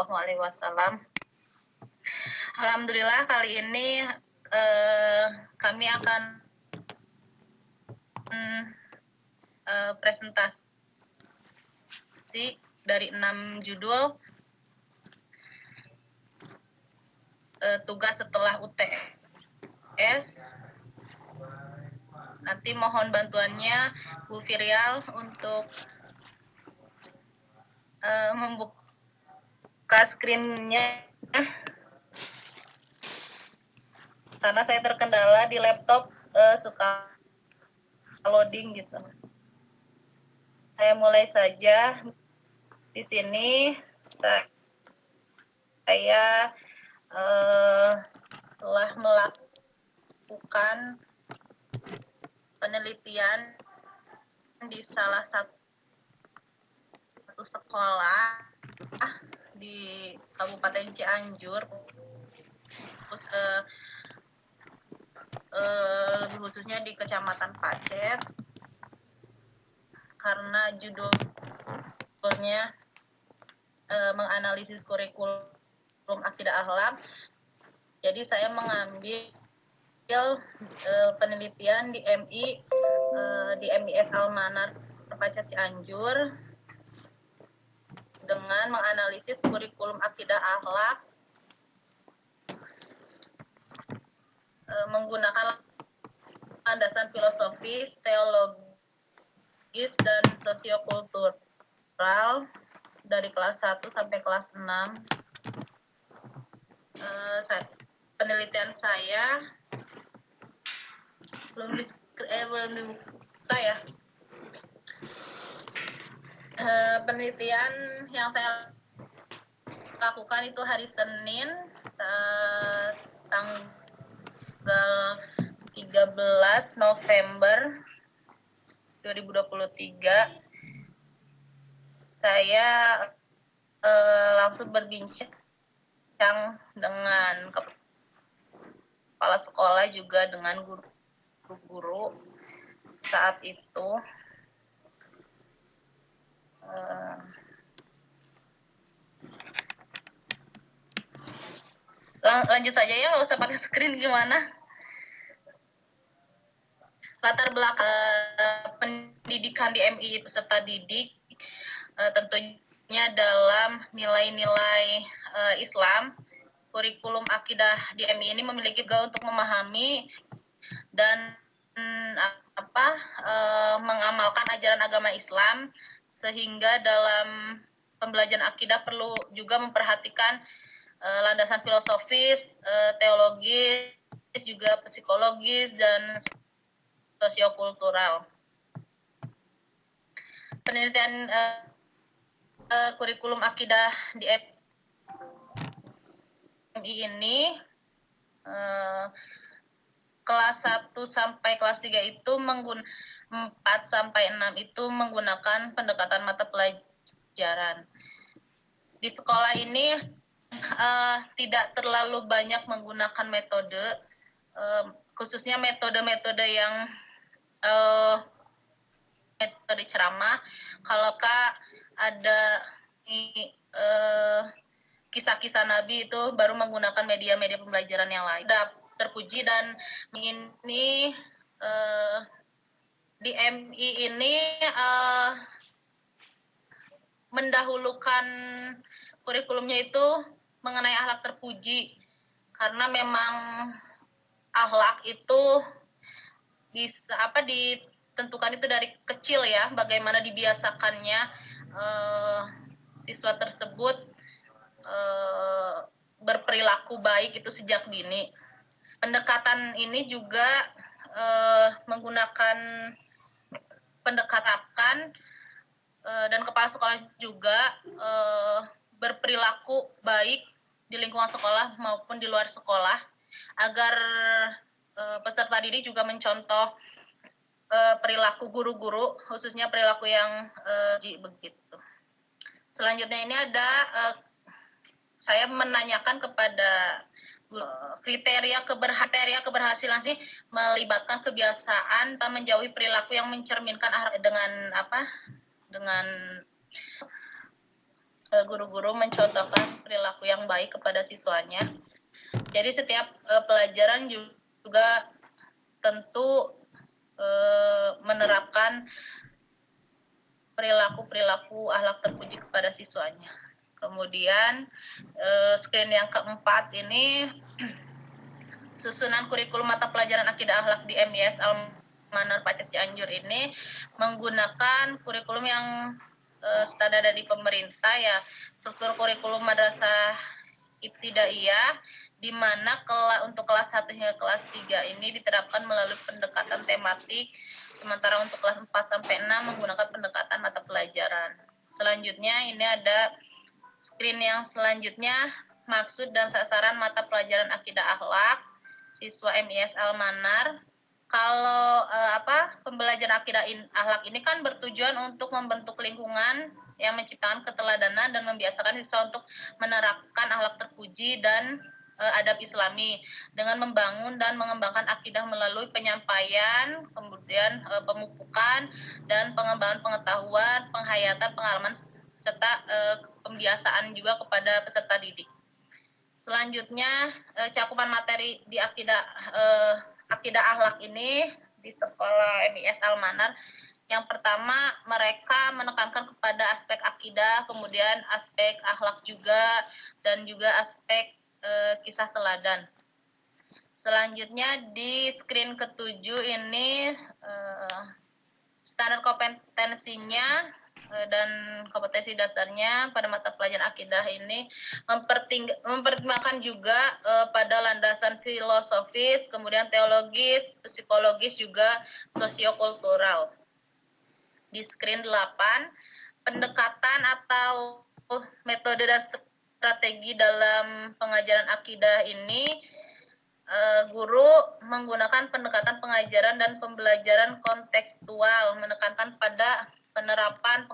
Shallallahu Alaihi Wasallam. Alhamdulillah kali ini kami akan presentasi dari 6 judul tugas setelah UTS. Nanti mohon bantuannya Bu Firial untuk membuka screen-nya, karena saya terkendala di laptop suka loading gitu. Saya mulai saja. Di sini saya telah melakukan penelitian di salah satu sekolah di Kabupaten Cianjur, lebih khususnya di Kecamatan Pacet, karena judulnya menganalisis kurikulum akidah akhlak. Jadi saya mengambil penelitian di MIS Al-Manar Pacet Cianjur dengan menganalisis kurikulum akidah akhlak menggunakan landasan filosofis, teologis, dan sosiokultural dari kelas 1 sampai kelas 6. Penelitian saya belum dibuka ya. Penelitian yang saya lakukan itu hari Senin tanggal 13 November 2023. Saya langsung berbincang dengan kepala sekolah, juga dengan guru-guru saat itu. Lanjut saja ya, nggak usah pakai screen. Gimana latar belakang pendidikan di MI peserta didik? Tentunya dalam nilai-nilai Islam, kurikulum akidah di MI ini memiliki untuk memahami dan mengamalkan ajaran agama Islam, sehingga dalam pembelajaran akidah perlu juga memperhatikan landasan filosofis, teologis, juga psikologis, dan sosiokultural. Penelitian kurikulum akidah di MI ini kelas 1 sampai kelas 3 itu 4 sampai 6 itu menggunakan pendekatan mata pelajaran. Di sekolah ini tidak terlalu banyak menggunakan metode, khususnya metode-metode yang metode ceramah. Kalau ada kisah-kisah Nabi, itu baru menggunakan media-media pembelajaran yang lain. Terpuji, dan ini di MI ini mendahulukan kurikulumnya itu mengenai akhlak terpuji, karena memang akhlak itu bisa ditentukan itu dari kecil ya, bagaimana dibiasakannya siswa tersebut berperilaku baik itu sejak dini. Pendekatan ini juga menggunakan pendekatan dan kepala sekolah juga berperilaku baik di lingkungan sekolah maupun di luar sekolah, agar peserta didik juga mencontoh perilaku guru-guru, khususnya perilaku yang begitu. Selanjutnya ini ada saya menanyakan kepada kriteria keberhasilan sih melibatkan kebiasaan dan menjauhi perilaku yang mencerminkan dengan guru-guru mencontohkan perilaku yang baik kepada siswanya. Jadi setiap pelajaran juga tentu menerapkan perilaku akhlak terpuji kepada siswanya. Kemudian screen yang keempat ini susunan kurikulum mata pelajaran akidah akhlak di MIS Al-Manar Pacet Cianjur ini menggunakan kurikulum yang standar dari pemerintah ya, struktur kurikulum madrasah ibtidaiyah, di mana untuk kelas 1 hingga kelas 3 ini diterapkan melalui pendekatan tematik, sementara untuk kelas 4 sampai 6 menggunakan pendekatan mata pelajaran. Selanjutnya ini ada screen yang selanjutnya, maksud dan sasaran mata pelajaran akidah akhlak siswa MIS Al-Manar. Kalau pembelajaran akidah akhlak ini kan bertujuan untuk membentuk lingkungan yang menciptakan keteladanan dan membiasakan siswa untuk menerapkan akhlak terpuji dan adab Islami dengan membangun dan mengembangkan akidah melalui penyampaian, kemudian pemupukan dan pengembangan pengetahuan, penghayatan, pengalaman serta pembiasaan juga kepada peserta didik. Selanjutnya cakupan materi di akidah akhlak ini di sekolah MIS Al-Manar. Yang pertama, mereka menekankan kepada aspek akidah, kemudian aspek akhlak juga, dan juga aspek kisah teladan. Selanjutnya di screen ke-7 ini standar kompetensinya dan kompetensi dasarnya pada mata pelajaran akidah ini mempertimbangkan juga pada landasan filosofis, kemudian teologis, psikologis, juga sosiokultural. Di screen 8, pendekatan atau metode dan strategi dalam pengajaran akidah ini, guru menggunakan pendekatan pengajaran dan pembelajaran kontekstual, menekankan pada penerapan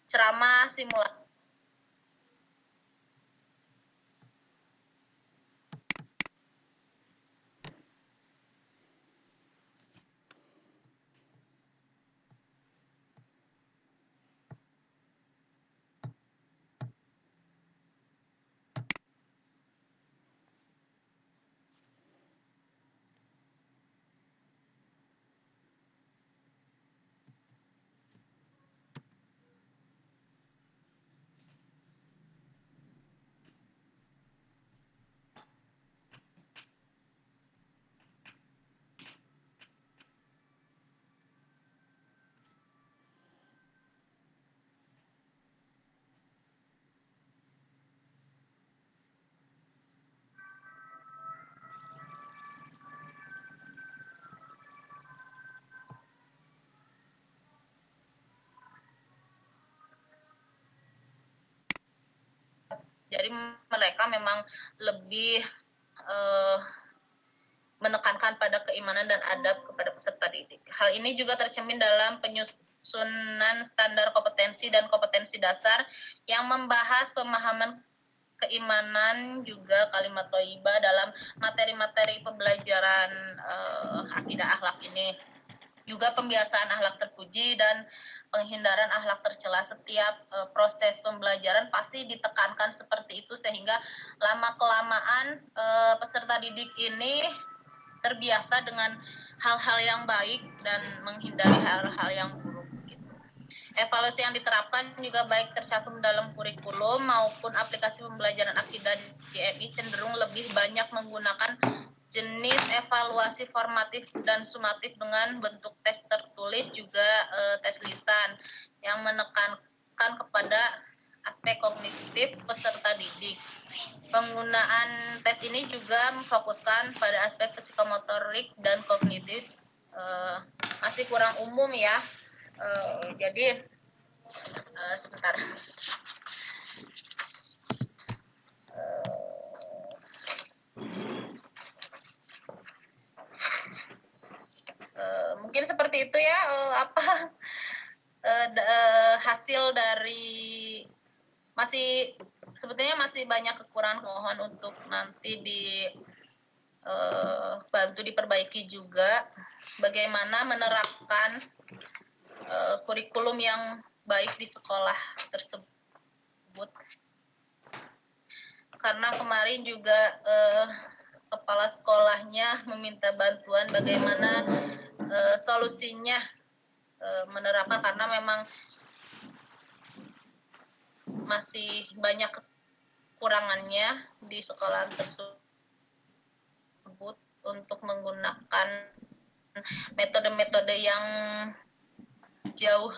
ceramah simulasi. Jadi mereka memang lebih menekankan pada keimanan dan adab kepada peserta didik. Hal ini juga tercermin dalam penyusunan standar kompetensi dan kompetensi dasar yang membahas pemahaman keimanan, juga kalimat thayyibah dalam materi-materi pembelajaran akidah akhlak ini. Juga pembiasaan akhlak terpuji dan penghindaran akhlak tercela. Setiap proses pembelajaran pasti ditekankan seperti itu, sehingga lama-kelamaan peserta didik ini terbiasa dengan hal-hal yang baik dan menghindari hal-hal yang buruk. Evaluasi yang diterapkan juga baik tercantum dalam kurikulum maupun aplikasi pembelajaran akidah di MI cenderung lebih banyak menggunakan jenis evaluasi formatif dan sumatif dengan bentuk tes tertulis, juga tes lisan yang menekankan kepada aspek kognitif peserta didik. Penggunaan tes ini juga memfokuskan pada aspek psikomotorik dan kognitif, masih kurang umum ya. Jadi sebentar. Mungkin seperti itu ya, hasil dari sebetulnya masih banyak kekurangan untuk nanti bantu diperbaiki juga bagaimana menerapkan kurikulum yang baik di sekolah tersebut. Karena kemarin juga kepala sekolahnya meminta bantuan bagaimana solusinya menerapkan, karena memang masih banyak kekurangannya di sekolah tersebut untuk menggunakan metode-metode yang jauh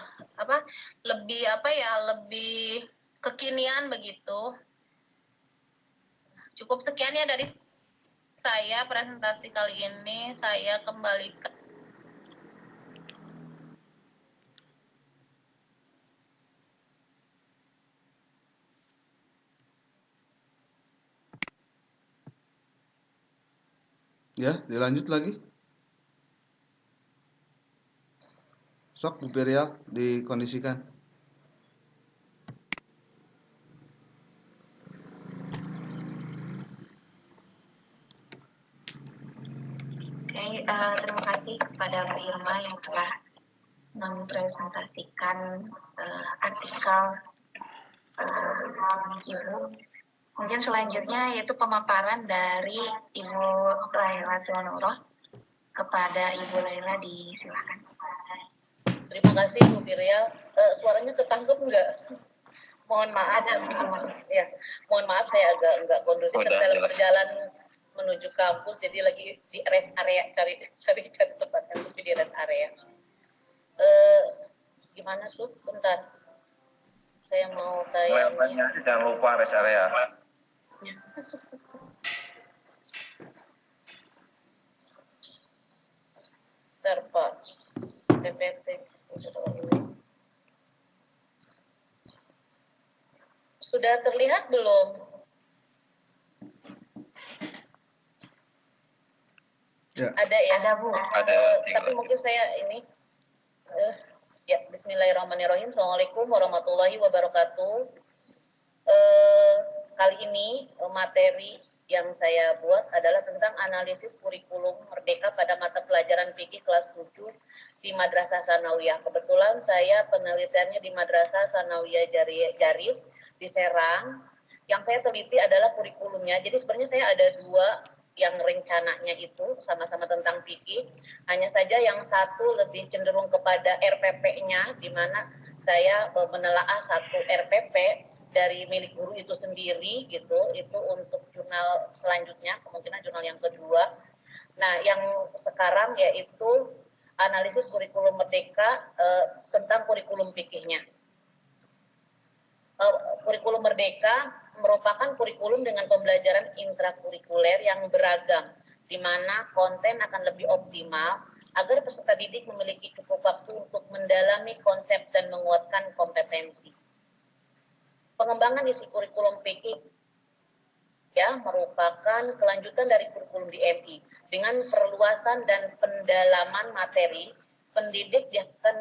lebih kekinian begitu. Cukup sekian ya dari saya presentasi kali ini. Saya kembalikan. Ya, dilanjut lagi. Sok Bu Perial dikondisikan. Oke, terima kasih kepada Bu Irma yang telah mempresentasikan artikel Ibu. Mungkin selanjutnya yaitu pemaparan dari Ibu Laila Tuanoroh. Kepada Ibu Laila, disilakan. Terima kasih Bu Firial. Suaranya ketangkep nggak? Mohon maaf. Ya, mohon maaf saya agak nggak kondusif dalam perjalanan menuju kampus, jadi lagi di rest area cari tempat yang sepi di rest area. Gimana tuh? Bentar. Saya mau tanya. Jangan lupa rest area. Bentar Pak. PPT. Sudah terlihat belum? Ya. Ada ya? Ada Bu. Tapi mungkin saya ini. Ya, Bismillahirrahmanirrahim. Assalamualaikum warahmatullahi wabarakatuh. Kali ini materi yang saya buat adalah tentang analisis kurikulum merdeka pada mata pelajaran fikih kelas 7 di Madrasah Sanawiyah. Kebetulan saya penelitiannya di Madrasah Sanawiyah Jaris di Serang. Yang saya teliti adalah kurikulumnya. Jadi sebenarnya saya ada dua yang rencananya itu sama-sama tentang fikih. Hanya saja yang satu lebih cenderung kepada RPP-nya, di mana saya menelaah satu RPP dari milik guru itu sendiri gitu, itu untuk jurnal selanjutnya, kemungkinan jurnal yang kedua. Nah, yang sekarang yaitu analisis kurikulum merdeka tentang kurikulum fikihnya. Kurikulum merdeka merupakan kurikulum dengan pembelajaran intrakurikuler yang beragam, di mana konten akan lebih optimal agar peserta didik memiliki cukup waktu untuk mendalami konsep dan menguatkan kompetensi. Pengembangan isi kurikulum fikih ya merupakan kelanjutan dari kurikulum di MI dengan perluasan dan pendalaman materi. Pendidik akan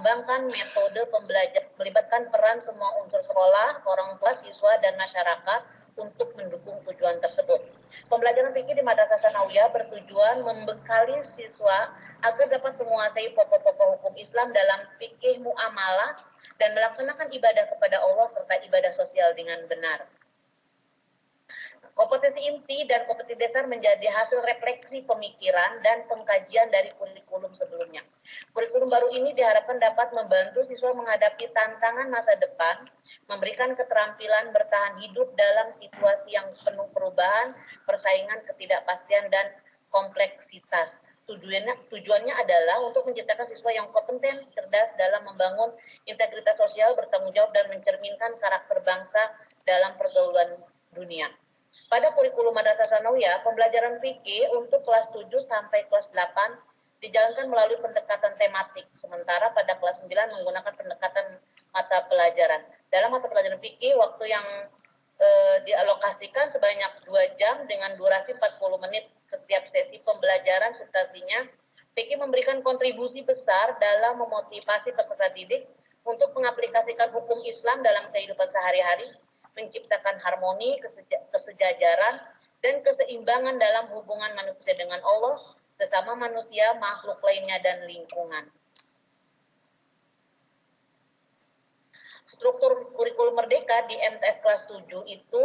mengembangkan metode pembelajaran, melibatkan peran semua unsur sekolah, orang tua, siswa, dan masyarakat untuk mendukung tujuan tersebut. Pembelajaran fikih di Madrasah Sanawiyah bertujuan membekali siswa agar dapat menguasai pokok-pokok hukum Islam dalam fikih muamalah dan melaksanakan ibadah kepada Allah serta ibadah sosial dengan benar. Kompetensi inti dan kompetensi dasar menjadi hasil refleksi pemikiran dan pengkajian dari kurikulum sebelumnya. Kurikulum baru ini diharapkan dapat membantu siswa menghadapi tantangan masa depan, memberikan keterampilan bertahan hidup dalam situasi yang penuh perubahan, persaingan, ketidakpastian, dan kompleksitas. Tujuannya adalah untuk menciptakan siswa yang kompeten, cerdas dalam membangun integritas sosial, bertanggung jawab, dan mencerminkan karakter bangsa dalam pergaulan dunia. Pada kurikulum Madrasah Sanawiyah, pembelajaran fikih untuk kelas 7 sampai kelas 8 dijalankan melalui pendekatan tematik, sementara pada kelas 9 menggunakan pendekatan mata pelajaran. Dalam mata pelajaran fikih, waktu yang dialokasikan sebanyak 2 jam dengan durasi 40 menit setiap sesi pembelajaran. Substansinya, fikih memberikan kontribusi besar dalam memotivasi peserta didik untuk mengaplikasikan hukum Islam dalam kehidupan sehari-hari, menciptakan harmoni, kesejajaran, dan keseimbangan dalam hubungan manusia dengan Allah, sesama manusia, makhluk lainnya, dan lingkungan. Struktur kurikulum merdeka di MTS kelas 7 itu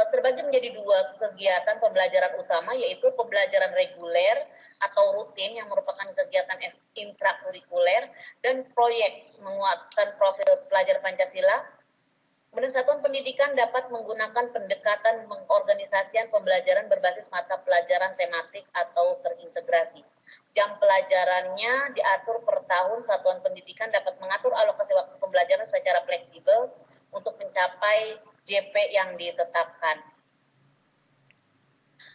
terbagi menjadi dua kegiatan pembelajaran utama, yaitu pembelajaran reguler atau rutin yang merupakan kegiatan intrakurikuler dan proyek menguatkan profil pelajar Pancasila. Kemudian satuan pendidikan dapat menggunakan pendekatan mengorganisasikan pembelajaran berbasis mata pelajaran tematik atau terintegrasi. Jam pelajarannya diatur per tahun, satuan pendidikan dapat mengatur alokasi waktu pembelajaran secara fleksibel untuk mencapai JP yang ditetapkan.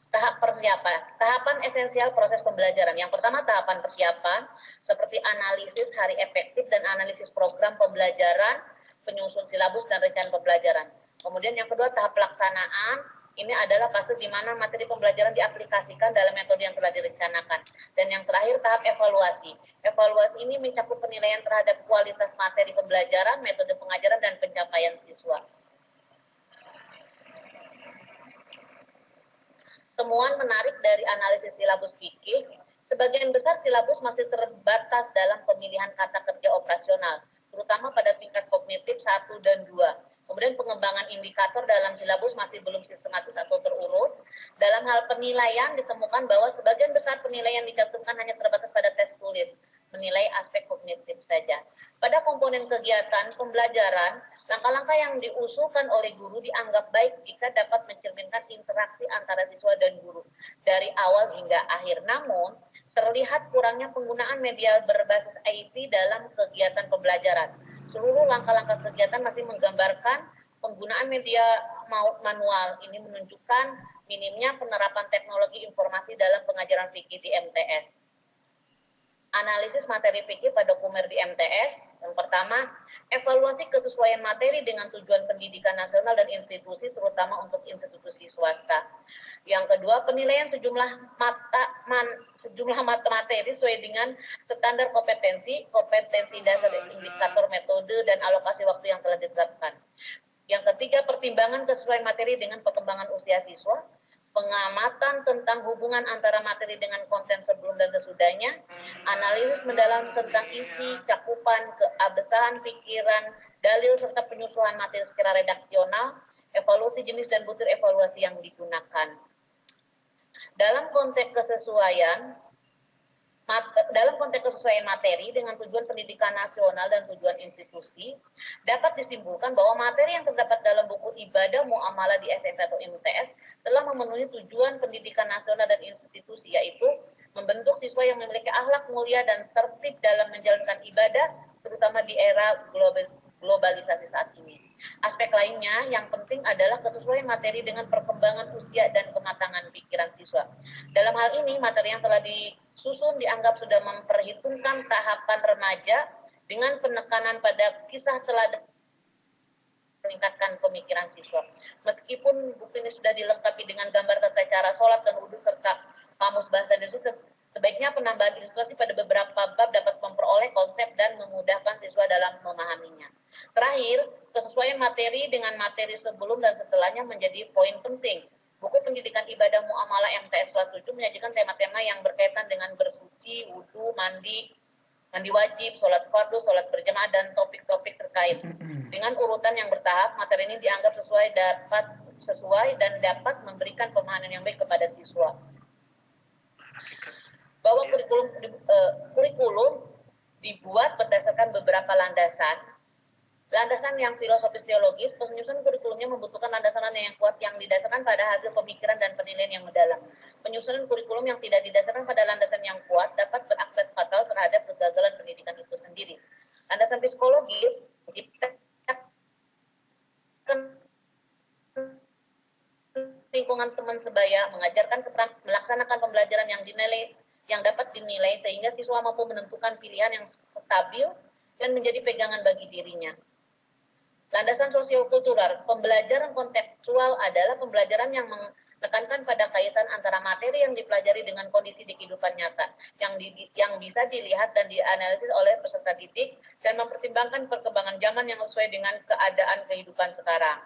Tahap persiapan, tahapan esensial proses pembelajaran. Yang pertama tahapan persiapan, seperti analisis hari efektif dan analisis program pembelajaran, penyusun silabus dan rencana pembelajaran. Kemudian yang kedua tahap pelaksanaan, ini adalah fase di mana materi pembelajaran diaplikasikan dalam metode yang telah direncanakan. Dan yang terakhir tahap evaluasi. Evaluasi ini mencakup penilaian terhadap kualitas materi pembelajaran, metode pengajaran, dan pencapaian siswa. Temuan menarik dari analisis silabus fikih, sebagian besar silabus masih terbatas dalam pemilihan kata kerja operasional, terutama pada tingkat kognitif 1 dan 2. Kemudian pengembangan indikator dalam silabus masih belum sistematis atau terurut. Dalam hal penilaian ditemukan bahwa sebagian besar penilaian dicantumkan hanya terbatas pada tes tulis, menilai aspek kognitif saja. Pada komponen kegiatan pembelajaran, langkah-langkah yang diusulkan oleh guru dianggap baik jika dapat mencerminkan interaksi antara siswa dan guru dari awal hingga akhir. Namun, terlihat kurangnya penggunaan media berbasis IT dalam kegiatan pembelajaran. Seluruh langkah-langkah kegiatan masih menggambarkan penggunaan media manual. Ini menunjukkan minimnya penerapan teknologi informasi dalam pengajaran fikih di MTS. Analisis materi fikih pada Kumer di MTS. Yang pertama, evaluasi kesesuaian materi dengan tujuan pendidikan nasional dan institusi, terutama untuk institusi swasta. Yang kedua, penilaian sejumlah mata materi sesuai dengan standar kompetensi dasar, indikator metode, dan alokasi waktu yang telah ditetapkan. Yang ketiga, pertimbangan kesesuaian materi dengan perkembangan usia siswa. Pengamatan tentang hubungan antara materi dengan konten sebelum dan sesudahnya, analisis mendalam tentang isi, cakupan, keabsahan pikiran, dalil, serta penyusunan materi secara redaksional, evaluasi jenis dan butir evaluasi yang digunakan. Dalam konteks kesesuaian materi dengan tujuan pendidikan nasional dan tujuan institusi, dapat disimpulkan bahwa materi yang terdapat dalam buku ibadah muamalah di SMP atau MTS telah memenuhi tujuan pendidikan nasional dan institusi, yaitu membentuk siswa yang memiliki akhlak mulia dan tertib dalam menjalankan ibadah, terutama di era globalisasi saat ini. Aspek lainnya yang penting adalah kesesuaian materi dengan perkembangan usia dan kematangan pikiran siswa. Dalam hal ini, materi yang telah disusun dianggap sudah memperhitungkan tahapan remaja dengan penekanan pada kisah teladan meningkatkan pemikiran siswa. Meskipun buku ini sudah dilengkapi dengan gambar tata cara sholat dan wudhu serta kamus bahasa Indonesia, sebaiknya penambahan ilustrasi pada beberapa bab dapat memperoleh konsep dan memudahkan siswa dalam memahaminya. Terakhir, kesesuaian materi dengan materi sebelum dan setelahnya menjadi poin penting. Buku pendidikan ibadah muamalah MTS kelas 7 menyajikan tema-tema yang berkaitan dengan bersuci, wudhu, mandi wajib, sholat fardu, sholat berjamaah, dan topik-topik terkait. Dengan urutan yang bertahap, materi ini dianggap sesuai dan dapat memberikan pemahaman yang baik kepada siswa. Bahwa kurikulum dibuat berdasarkan beberapa landasan. Landasan yang filosofis teologis, penyusunan kurikulumnya membutuhkan landasan yang kuat yang didasarkan pada hasil pemikiran dan penilaian yang mendalam. Penyusunan kurikulum yang tidak didasarkan pada landasan yang kuat dapat berakibat fatal terhadap kegagalan pendidikan itu sendiri. Landasan psikologis menciptakan lingkungan teman sebaya, mengajarkan melaksanakan pembelajaran yang dapat dinilai sehingga siswa mampu menentukan pilihan yang stabil dan menjadi pegangan bagi dirinya. Landasan sosiokultural, pembelajaran kontekstual adalah pembelajaran yang menekankan pada kaitan antara materi yang dipelajari dengan kondisi di kehidupan nyata, yang bisa dilihat dan dianalisis oleh peserta didik dan mempertimbangkan perkembangan zaman yang sesuai dengan keadaan kehidupan sekarang.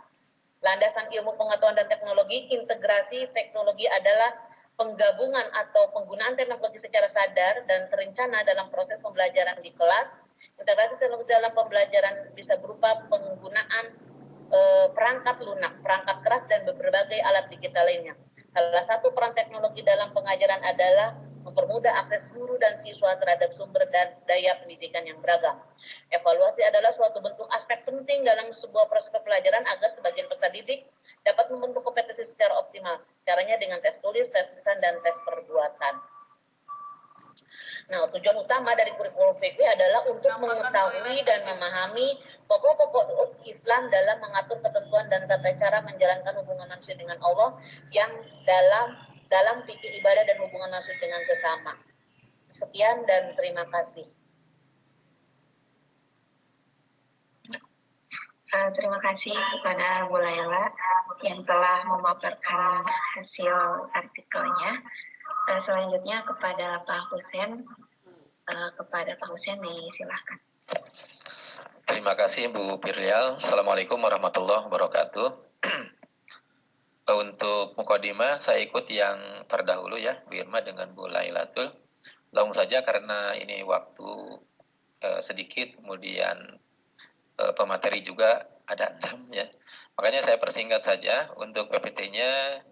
Landasan ilmu pengetahuan dan teknologi, integrasi teknologi adalah penggabungan atau penggunaan teknologi secara sadar dan terencana dalam proses pembelajaran di kelas. Integrasi teknologi dalam pembelajaran bisa berupa penggunaan perangkat lunak, perangkat keras, dan berbagai alat digital lainnya. Salah satu peran teknologi dalam pengajaran adalah mempermudah akses guru dan siswa terhadap sumber dan daya pendidikan yang beragam. Evaluasi adalah suatu bentuk aspek penting dalam sebuah proses pembelajaran agar sebagian peserta didik dapat membentuk kompetensi secara optimal. Caranya dengan tes tulis, tes lisan, dan tes perbuatan. Nah, tujuan utama dari kurikulum fikih adalah untuk mengetahui dan memahami pokok-pokok Islam dalam mengatur ketentuan dan tata cara menjalankan hubungan manusia dengan Allah yang dalam fikih ibadah dan hubungan manusia dengan sesama. Sekian dan terima kasih. Terima kasih kepada Bu Laila yang telah memaparkan hasil artikelnya. Selanjutnya kepada Pak Husen. Disilahkan. Terima kasih Bu Pirlial. Assalamualaikum warahmatullahi wabarakatuh. Untuk mukadimah saya ikut yang terdahulu ya, Bu Irma dengan Bu Lailatul. Langsung saja karena ini waktu sedikit, kemudian pemateri juga ada 6 ya. Makanya saya persingkat saja. Untuk PPT-nya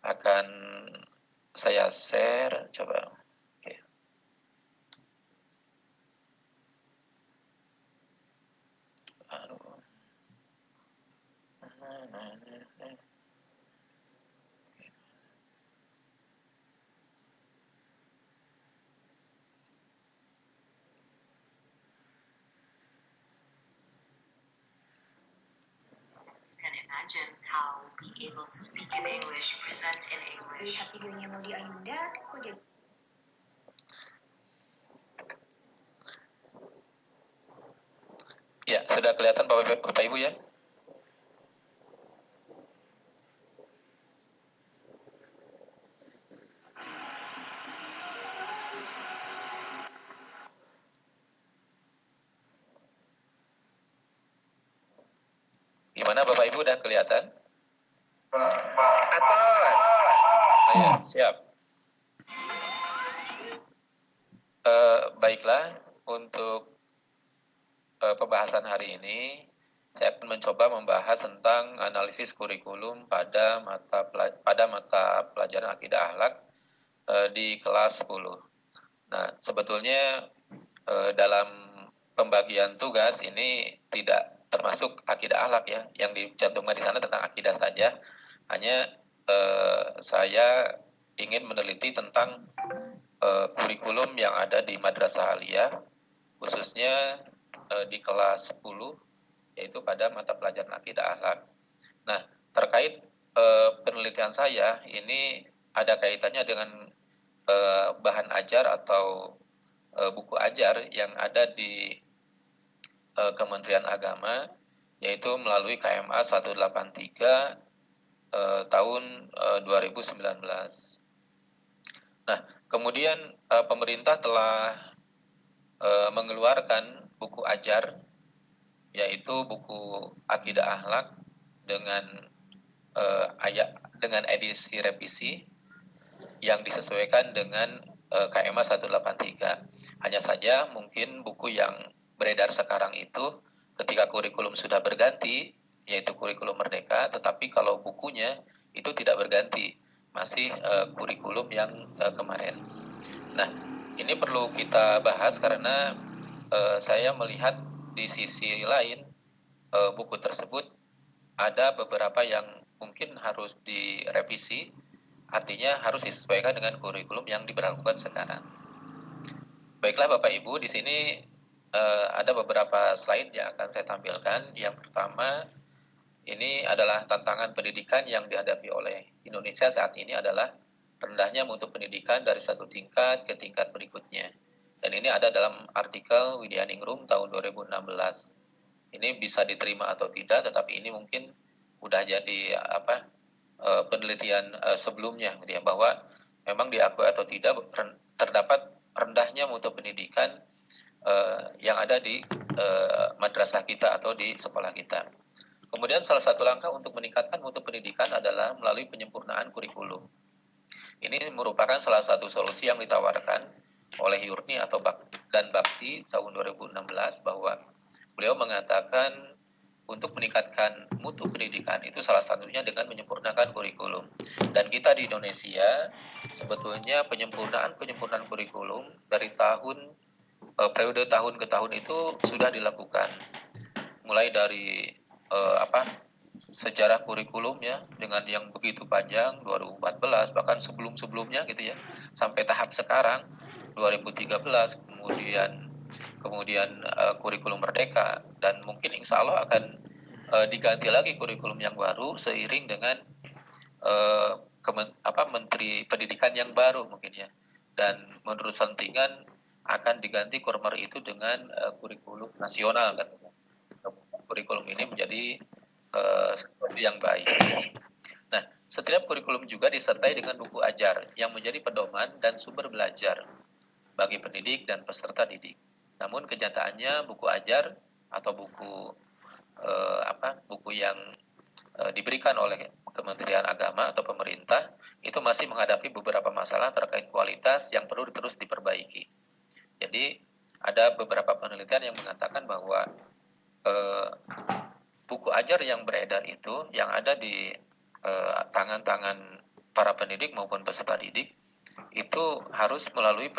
akan saya share, coba. Oke. Imagine how be able to speak in English, present in English. Lihat videonya mau di Ayunda, kok jadi? Ya, sudah kelihatan Bapak Ibu ya? Gimana Bapak Ibu, udah kelihatan? Atas. Ya, siap. Baiklah, untuk pembahasan hari ini saya akan mencoba membahas tentang analisis kurikulum pada mata pelajaran akidah akhlak di kelas 10. Nah, sebetulnya dalam pembagian tugas ini tidak termasuk akidah akhlak ya, yang dicantumkan di sana tentang akidah saja. Hanya saya ingin meneliti tentang kurikulum yang ada di Madrasah Aliyah, khususnya di kelas 10, yaitu pada mata pelajaran akidah akhlak. Nah, terkait penelitian saya, ini ada kaitannya dengan bahan ajar atau buku ajar yang ada di Kementerian Agama, yaitu melalui KMA 183 tahun 2019. Nah, kemudian pemerintah telah mengeluarkan buku ajar, yaitu buku akidah akhlak dengan edisi revisi yang disesuaikan dengan KMA 183. Hanya saja mungkin buku yang beredar sekarang itu ketika kurikulum sudah berganti, yaitu kurikulum merdeka, tetapi kalau bukunya itu tidak berganti, masih kurikulum yang kemarin. Nah, ini perlu kita bahas karena saya melihat di sisi lain buku tersebut ada beberapa yang mungkin harus direvisi, artinya harus disesuaikan dengan kurikulum yang diberlakukan sekarang. Baiklah Bapak Ibu, di sini ada beberapa slide yang akan saya tampilkan. Yang pertama, ini adalah tantangan pendidikan yang dihadapi oleh Indonesia saat ini adalah rendahnya mutu pendidikan dari satu tingkat ke tingkat berikutnya. Dan ini ada dalam artikel Widianingrum tahun 2016. Ini bisa diterima atau tidak, tetapi ini mungkin udah jadi penelitian sebelumnya, gitu ya, bahwa memang diakui atau tidak terdapat rendahnya mutu pendidikan yang ada di madrasah kita atau di sekolah kita. Kemudian salah satu langkah untuk meningkatkan mutu pendidikan adalah melalui penyempurnaan kurikulum. Ini merupakan salah satu solusi yang ditawarkan oleh Yurni dan Bakti tahun 2016, bahwa beliau mengatakan untuk meningkatkan mutu pendidikan itu salah satunya dengan menyempurnakan kurikulum. Dan kita di Indonesia sebetulnya penyempurnaan kurikulum dari periode tahun ke tahun itu sudah dilakukan. Mulai dari sejarah kurikulumnya dengan yang begitu panjang 2014, bahkan sebelum-sebelumnya gitu ya, sampai tahap sekarang 2013, kemudian kurikulum merdeka, dan mungkin insya Allah akan diganti lagi kurikulum yang baru seiring dengan Menteri Pendidikan yang baru mungkin ya. Dan menurut Sentingan akan diganti Kurmer itu dengan kurikulum nasional kan. Kurikulum ini menjadi sesuatu yang baik. Nah, setiap kurikulum juga disertai dengan buku ajar yang menjadi pedoman dan sumber belajar bagi pendidik dan peserta didik. Namun kenyataannya buku ajar atau buku yang diberikan oleh Kementerian Agama atau pemerintah itu masih menghadapi beberapa masalah terkait kualitas yang perlu terus diperbaiki. Jadi ada beberapa penelitian yang mengatakan bahwa buku ajar yang beredar itu yang ada di tangan-tangan para pendidik maupun peserta didik itu harus melalui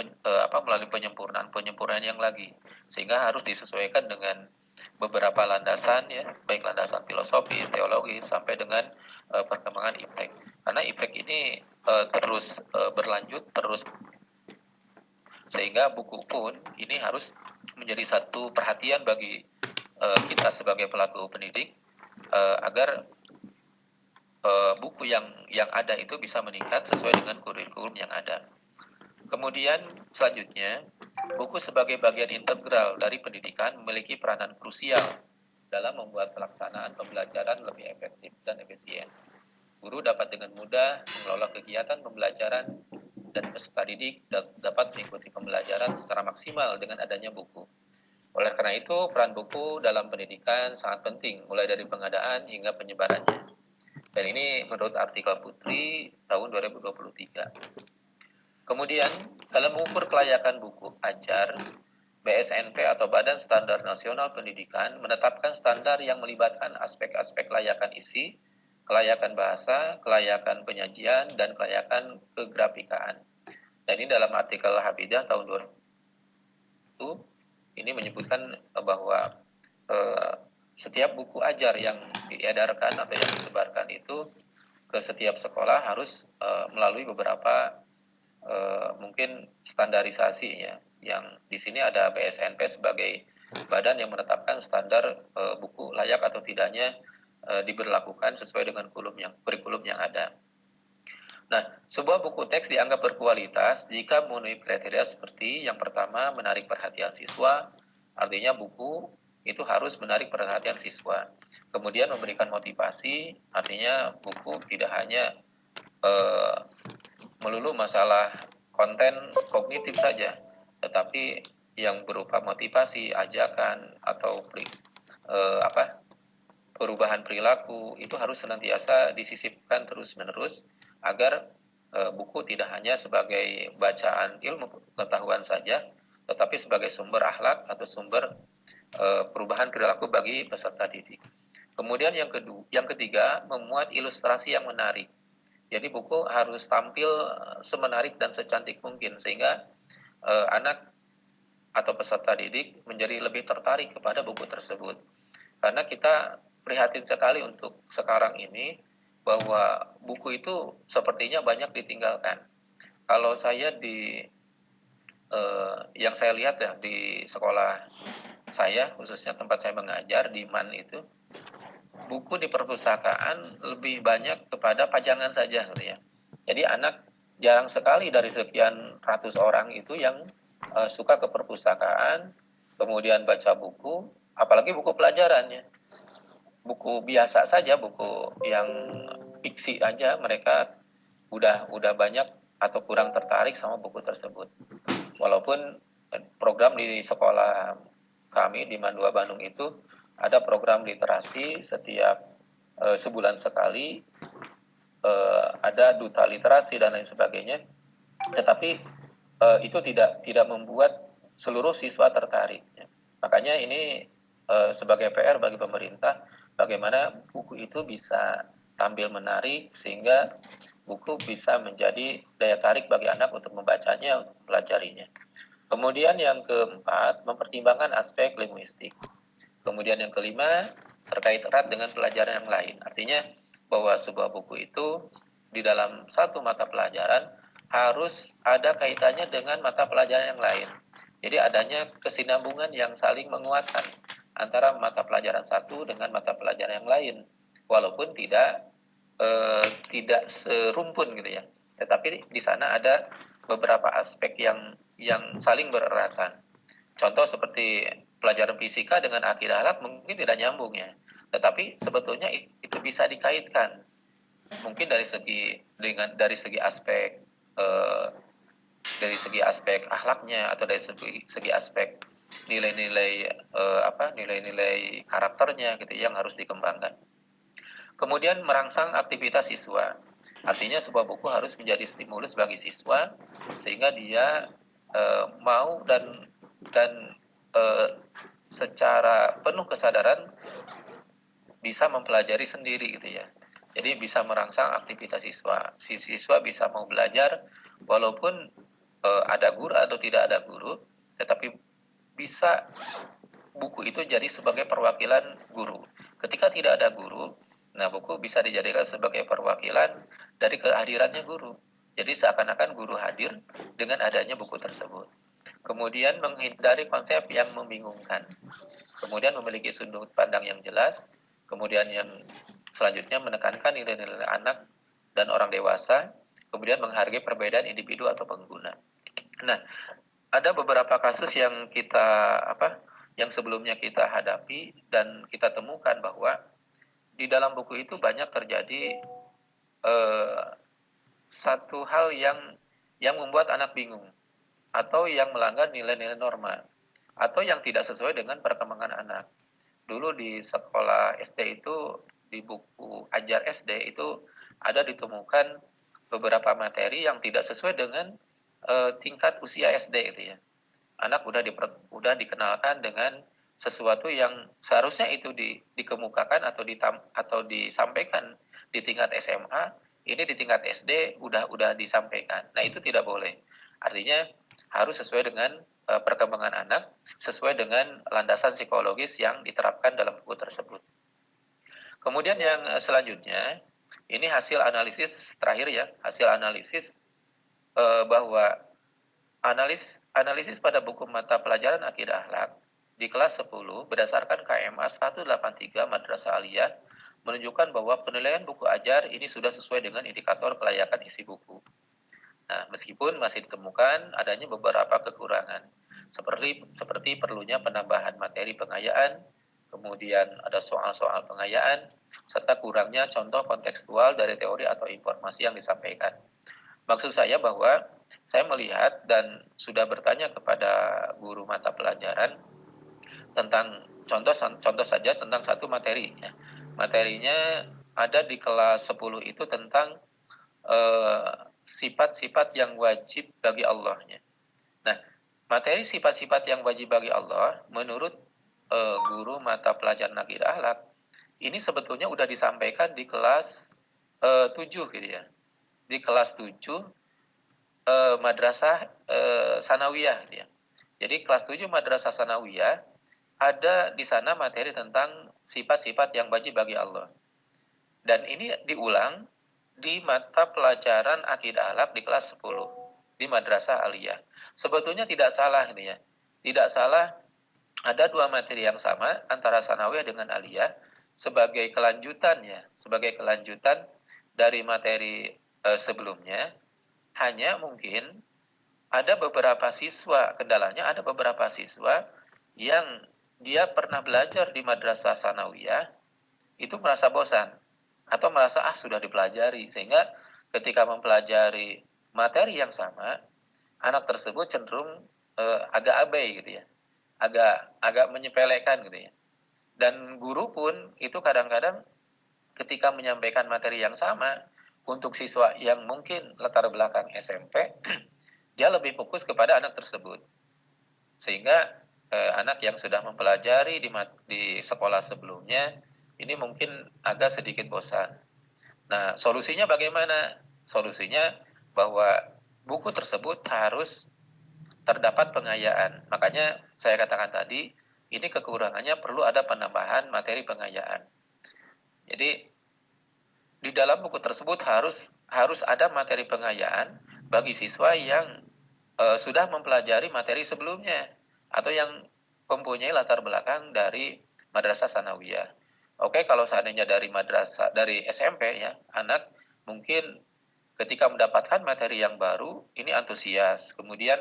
penyempurnaan yang lagi, sehingga harus disesuaikan dengan beberapa landasan ya, baik landasan filosofis, teologis, sampai dengan perkembangan iptek. Karena iptek ini terus berlanjut terus, sehingga buku pun ini harus menjadi satu perhatian bagi kita sebagai pelaku pendidik agar buku yang ada itu bisa meningkat sesuai dengan kurikulum yang ada. Kemudian selanjutnya, buku sebagai bagian integral dari pendidikan memiliki peranan krusial dalam membuat pelaksanaan pembelajaran lebih efektif dan efisien. Guru dapat dengan mudah mengelola kegiatan pembelajaran dan peserta didik dapat mengikuti pembelajaran secara maksimal dengan adanya buku. Oleh karena itu, peran buku dalam pendidikan sangat penting, mulai dari pengadaan hingga penyebarannya. Dan ini menurut artikel Putri tahun 2023. Kemudian, dalam mengukur kelayakan buku ajar, BSNP atau Badan Standar Nasional Pendidikan menetapkan standar yang melibatkan aspek-aspek kelayakan isi, kelayakan bahasa, kelayakan penyajian, dan kelayakan kegrafikaan. Dan ini dalam artikel Habidah tahun 2000 ini menyebutkan bahwa setiap buku ajar yang diedarkan atau yang disebarkan itu ke setiap sekolah harus melalui beberapa mungkin standarisasi ya, yang di sini ada BSNP sebagai badan yang menetapkan standar buku layak atau tidaknya diberlakukan sesuai dengan kurikulum yang ada. Nah, sebuah buku teks dianggap berkualitas jika memenuhi kriteria seperti yang pertama, menarik perhatian siswa, artinya buku itu harus menarik perhatian siswa. Kemudian memberikan motivasi, artinya buku tidak hanya melulu masalah konten kognitif saja, tetapi yang berupa motivasi, ajakan, atau perubahan perilaku itu harus senantiasa disisipkan terus-menerus agar buku tidak hanya sebagai bacaan ilmu pengetahuan saja, tetapi sebagai sumber akhlak atau sumber perubahan perilaku bagi peserta didik. Kemudian yang ketiga, memuat ilustrasi yang menarik. Jadi buku harus tampil semenarik dan secantik mungkin sehingga anak atau peserta didik menjadi lebih tertarik kepada buku tersebut. Karena kita prihatin sekali untuk sekarang ini bahwa buku itu sepertinya banyak ditinggalkan. Kalau saya yang saya lihat ya di sekolah saya, khususnya tempat saya mengajar di MAN itu, buku di perpustakaan lebih banyak kepada pajangan saja gitu ya. Jadi anak jarang sekali dari sekian ratus orang itu yang suka ke perpustakaan, kemudian baca buku, apalagi buku pelajarannya. Buku biasa saja, buku yang fiksi aja mereka udah banyak atau kurang tertarik sama buku tersebut. Walaupun program di sekolah kami di MAN 2 Bandung itu ada program literasi setiap sebulan sekali ada duta literasi dan lain sebagainya, tetapi itu tidak membuat seluruh siswa tertarik. Makanya ini sebagai PR bagi pemerintah, bagaimana buku itu bisa tampil menarik sehingga buku bisa menjadi daya tarik bagi anak untuk membacanya, untuk mempelajarinya. Kemudian yang keempat, mempertimbangkan aspek linguistik. Kemudian yang kelima, terkait erat dengan pelajaran yang lain. Artinya bahwa sebuah buku itu di dalam satu mata pelajaran harus ada kaitannya dengan mata pelajaran yang lain. Jadi adanya kesinambungan yang saling menguatkan antara mata pelajaran satu dengan mata pelajaran yang lain, walaupun tidak serumpun gitu ya. Tetapi di sana ada beberapa aspek yang saling bereratan. Contoh seperti pelajaran fisika dengan akidah akhlak mungkin tidak nyambung ya, tetapi sebetulnya itu bisa dikaitkan. Mungkin dari segi aspek akhlaknya atau dari segi aspek nilai-nilai nilai-nilai karakternya gitu yang harus dikembangkan. Kemudian merangsang aktivitas siswa. Artinya sebuah buku harus menjadi stimulus bagi siswa sehingga dia mau dan secara penuh kesadaran bisa mempelajari sendiri gitu ya. Jadi bisa merangsang aktivitas siswa. Siswa bisa mau belajar walaupun ada guru atau tidak ada guru, tetapi bisa buku itu jadi sebagai perwakilan guru. Ketika tidak ada guru, nah buku bisa dijadikan sebagai perwakilan dari kehadirannya guru. Jadi seakan-akan guru hadir dengan adanya buku tersebut. Kemudian menghindari konsep yang membingungkan. Kemudian memiliki sudut pandang yang jelas. Kemudian yang selanjutnya menekankan nilai-nilai anak dan orang dewasa. Kemudian menghargai perbedaan individu atau pengguna. Nah, ada beberapa kasus yang yang sebelumnya kita hadapi dan kita temukan bahwa di dalam buku itu banyak terjadi satu hal yang membuat anak bingung atau yang melanggar nilai-nilai norma atau yang tidak sesuai dengan perkembangan anak. Dulu di sekolah SD itu, di buku Ajar SD itu ada ditemukan beberapa materi yang tidak sesuai dengan tingkat usia SD gitu ya. Anak udah dikenalkan dengan sesuatu yang seharusnya itu dikemukakan atau disampaikan di tingkat SMA, ini di tingkat SD udah disampaikan. Nah, itu tidak boleh. Artinya harus sesuai dengan perkembangan anak, sesuai dengan landasan psikologis yang diterapkan dalam buku tersebut. Kemudian yang selanjutnya, ini hasil analisis terakhir ya, hasil analisis bahwa analisis pada buku mata pelajaran akidah akhlak di kelas 10 berdasarkan KMA 183 Madrasah Aliyah menunjukkan bahwa penilaian buku ajar ini sudah sesuai dengan indikator kelayakan isi buku. Nah, meskipun masih ditemukan adanya beberapa kekurangan, seperti perlunya penambahan materi pengayaan, kemudian ada soal-soal pengayaan, serta kurangnya contoh kontekstual dari teori atau informasi yang disampaikan. Maksud saya bahwa saya melihat dan sudah bertanya kepada guru mata pelajaran tentang contoh saja tentang satu materi. Ya. Materinya ada di kelas 10 itu tentang sifat-sifat yang wajib bagi Allahnya. Nah, materi sifat-sifat yang wajib bagi Allah menurut guru mata pelajaran akidah akhlak ini sebetulnya udah disampaikan di kelas 7 gitu ya. Di kelas 7 madrasah sanawiyah gitu ya. Jadi kelas 7 madrasah sanawiyah ada di sana materi tentang sifat-sifat yang wajib bagi Allah. Dan ini diulang di mata pelajaran akidah akhlak di kelas 10 di madrasah aliyah. Sebetulnya tidak salah ini ya. Tidak salah ada dua materi yang sama antara sanawiyah dengan aliyah sebagai kelanjutan ya, sebagai kelanjutan dari materi sebelumnya. Hanya mungkin ada beberapa siswa, kendalanya ada beberapa siswa yang dia pernah belajar di madrasah sanawiyah itu merasa bosan atau merasa sudah dipelajari, sehingga ketika mempelajari materi yang sama anak tersebut cenderung agak abai gitu ya, agak menyepelekan gitu ya. Dan guru pun itu kadang-kadang ketika menyampaikan materi yang sama untuk siswa yang mungkin latar belakang SMP, dia lebih fokus kepada anak tersebut. Sehingga anak yang sudah mempelajari di sekolah sebelumnya, ini mungkin agak sedikit bosan. Nah, solusinya bagaimana? Solusinya bahwa buku tersebut harus terdapat pengayaan. Makanya saya katakan tadi, ini kekurangannya perlu ada penambahan materi pengayaan. Jadi, di dalam buku tersebut harus ada materi pengayaan bagi siswa yang sudah mempelajari materi sebelumnya atau yang mempunyai latar belakang dari madrasah sanawiyah. Oke, kalau seandainya dari SMP ya, anak mungkin ketika mendapatkan materi yang baru ini antusias, kemudian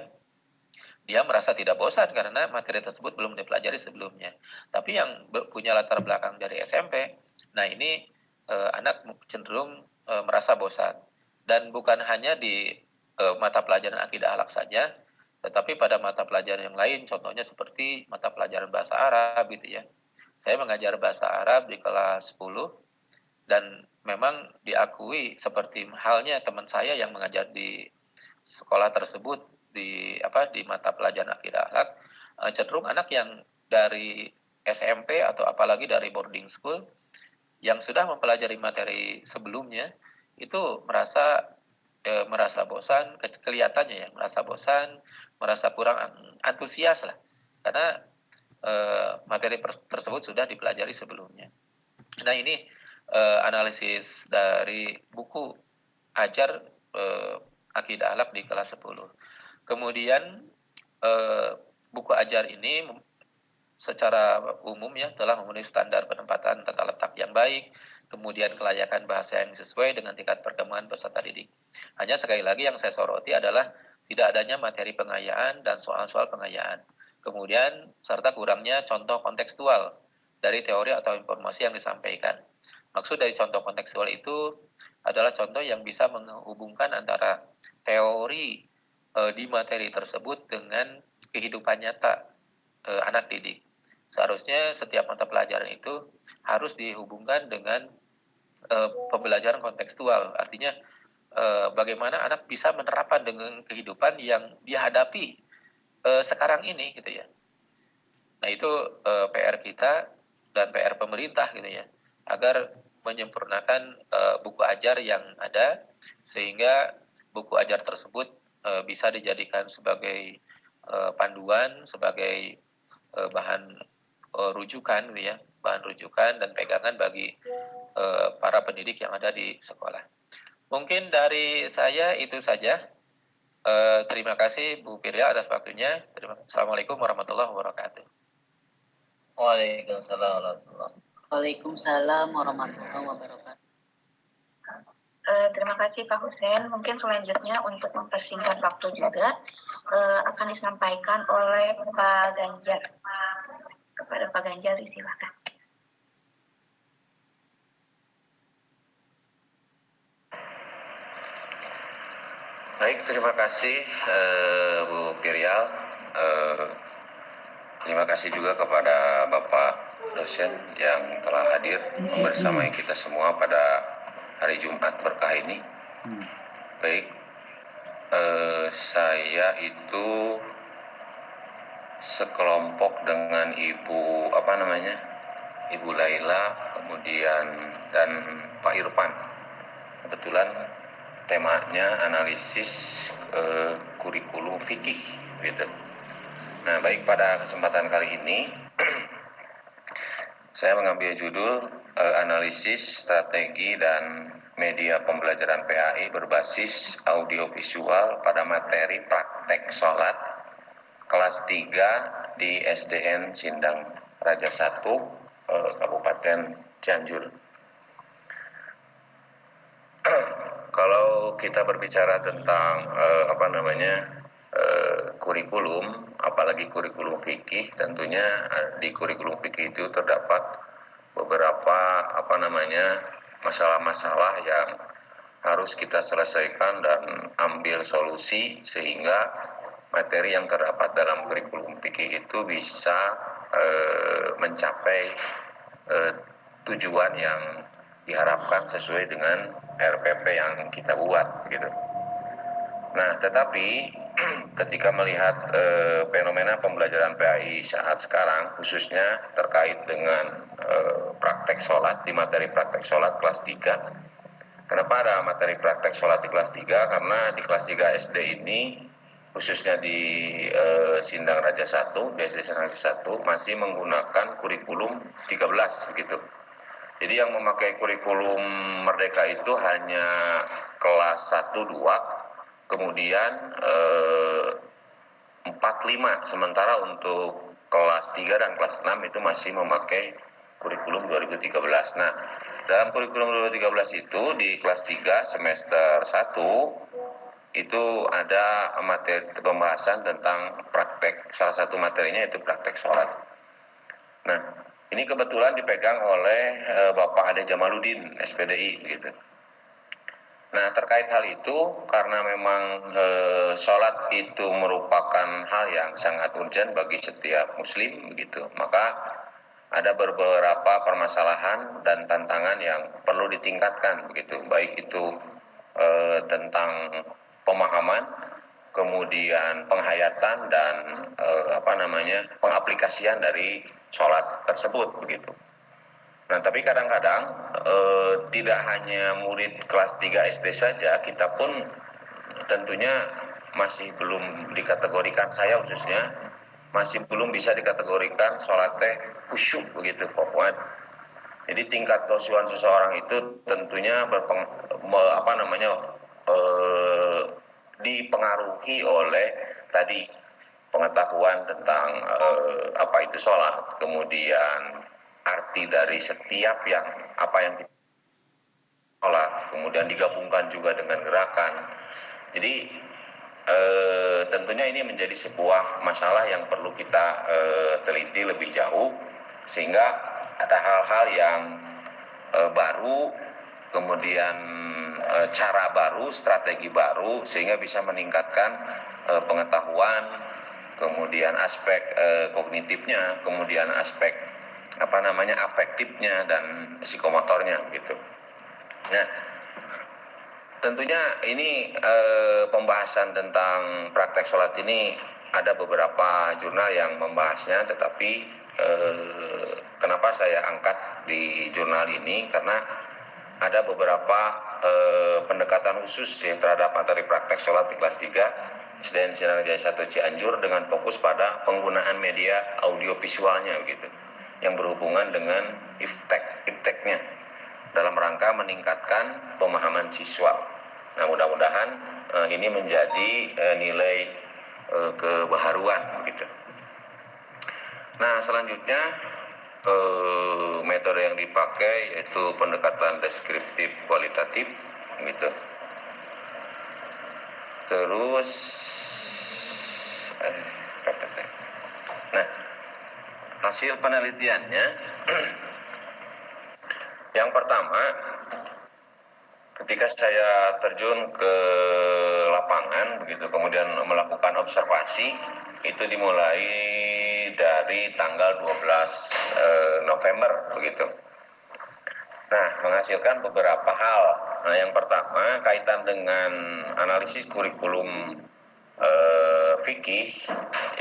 dia merasa tidak bosan karena materi tersebut belum dipelajari sebelumnya. Tapi yang punya latar belakang dari SMP, nah ini anak cenderung merasa bosan. Dan bukan hanya di mata pelajaran akidah akhlak saja, tetapi pada mata pelajaran yang lain, contohnya seperti mata pelajaran bahasa Arab gitu ya. Saya mengajar bahasa Arab di kelas 10 dan memang diakui seperti halnya teman saya yang mengajar di sekolah tersebut di mata pelajaran akidah akhlak, cenderung anak yang dari SMP atau apalagi dari boarding school yang sudah mempelajari materi sebelumnya itu merasa bosan, kelihatannya ya merasa bosan, merasa kurang antusias lah karena materi tersebut sudah dipelajari sebelumnya. Nah ini analisis dari buku ajar akidah akhlak di kelas 10. Kemudian buku ajar ini secara umum ya telah memenuhi standar penempatan tata letak yang baik, kemudian kelayakan bahasa yang sesuai dengan tingkat perkembangan peserta didik. Hanya sekali lagi yang saya soroti adalah tidak adanya materi pengayaan dan soal-soal pengayaan. Kemudian serta kurangnya contoh kontekstual dari teori atau informasi yang disampaikan. Maksud dari contoh kontekstual itu adalah contoh yang bisa menghubungkan antara teori di materi tersebut dengan kehidupan nyata anak didik. Seharusnya setiap mata pelajaran itu harus dihubungkan dengan pembelajaran kontekstual. Artinya bagaimana anak bisa menerapkan dengan kehidupan yang dihadapi sekarang ini gitu ya. Nah itu PR kita dan PR pemerintah gitu ya, agar menyempurnakan buku ajar yang ada sehingga buku ajar tersebut bisa dijadikan sebagai panduan, sebagai bahan rujukan gitu ya, bahan rujukan dan pegangan bagi para pendidik yang ada di sekolah. Mungkin dari saya itu saja. Terima kasih Bu Pirya atas waktunya. Assalamualaikum warahmatullahi wabarakatuh. Waalaikumsalam warahmatullahi wabarakatuh. Terima kasih Pak Hussein. Mungkin selanjutnya untuk mempersingkat waktu juga akan disampaikan oleh Pak Ganjar. Kepada Pak Ganjar disilakan. Baik, terima kasih Bu Piryal. Terima kasih juga kepada Bapak dosen yang telah hadir bersama kita semua pada hari Jumat berkah ini. Baik, saya itu sekelompok dengan Ibu Ibu Laila, kemudian dan Pak Irfan. Kebetulan temanya analisis kurikulum fikih gitu. Nah, baik, pada kesempatan kali ini saya mengambil judul analisis strategi dan media pembelajaran PAI berbasis audiovisual pada materi praktek sholat kelas 3 di SDN Sindang Raja 1 Kabupaten Cianjur. Kalau kita berbicara tentang kurikulum, apalagi kurikulum fikih, tentunya di kurikulum fikih itu terdapat beberapa masalah-masalah yang harus kita selesaikan dan ambil solusi sehingga materi yang terdapat dalam kurikulum fikih itu bisa mencapai tujuan yang diharapkan sesuai dengan RPP yang kita buat gitu. Nah, tetapi ketika melihat fenomena pembelajaran PAI saat sekarang, khususnya terkait dengan praktek sholat, di materi praktek sholat kelas 3. Kenapa ada materi praktek sholat di kelas 3? Karena di kelas 3 SD ini, khususnya di Sindang Raja 1, di SD Sindang Raja 1, masih menggunakan kurikulum 13 begitu. Jadi yang memakai kurikulum Merdeka itu hanya kelas 1, 2, kemudian 4, 5, sementara untuk kelas 3 dan kelas 6 itu masih memakai kurikulum 2013. Nah, dalam kurikulum 2013 itu di kelas 3 semester 1 itu ada materi pembahasan tentang praktek, salah satu materinya itu praktek sholat. Nah, ini kebetulan dipegang oleh Bapak Ade Jamaludin, SPDI gitu. Nah, terkait hal itu, karena memang sholat itu merupakan hal yang sangat urgent bagi setiap muslim begitu, maka ada beberapa permasalahan dan tantangan yang perlu ditingkatkan begitu, baik itu tentang pemahaman, kemudian penghayatan dan pengaplikasian dari sholat tersebut begitu. Nah, tapi kadang-kadang tidak hanya murid kelas 3 SD saja, kita pun tentunya masih belum dikategorikan, saya khususnya masih belum bisa dikategorikan sholat teh khusyuk begitu pokoknya. Jadi tingkat kekhusyuan seseorang itu tentunya dipengaruhi oleh tadi pengetahuan tentang apa itu sholat, kemudian arti dari setiap yang kita sholat, kemudian digabungkan juga dengan gerakan. Jadi tentunya ini menjadi sebuah masalah yang perlu kita teliti lebih jauh, sehingga ada hal-hal yang baru, kemudian cara baru, strategi baru, sehingga bisa meningkatkan pengetahuan, kemudian aspek kognitifnya, kemudian aspek afektifnya dan psikomotornya gitu. Nah, tentunya ini pembahasan tentang praktek sholat ini ada beberapa jurnal yang membahasnya, tetapi kenapa saya angkat di jurnal ini, karena ada beberapa pendekatan khusus ya terhadap materi praktek sholat di kelas 3 SDN Sindang Raja 1 Cianjur dengan fokus pada penggunaan media audiovisualnya gitu, yang berhubungan dengan ipteknya dalam rangka meningkatkan pemahaman siswa. Nah, mudah-mudahan ini menjadi nilai kebaharuan gitu. Nah, selanjutnya metode yang dipakai yaitu pendekatan deskriptif kualitatif gitu. Terus nah, hasil penelitiannya yang pertama, ketika saya terjun ke lapangan begitu, kemudian melakukan observasi, itu dimulai dari tanggal 12 November begitu. Nah, menghasilkan beberapa hal. Nah, yang pertama kaitan dengan analisis kurikulum fikih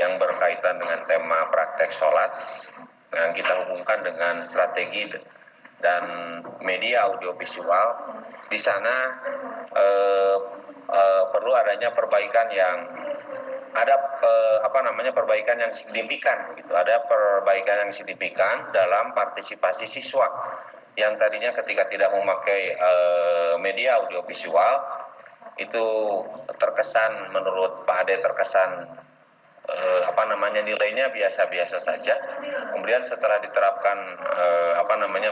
yang berkaitan dengan tema praktek sholat, yang kita hubungkan dengan strategi dan media audiovisual. Di sana perlu adanya perbaikan yang perbaikan yang signifikan gitu. Ada perbaikan yang signifikan dalam partisipasi siswa yang tadinya ketika tidak memakai media audiovisual itu terkesan, menurut Pak Ade terkesan nilainya biasa-biasa saja. Kemudian setelah diterapkan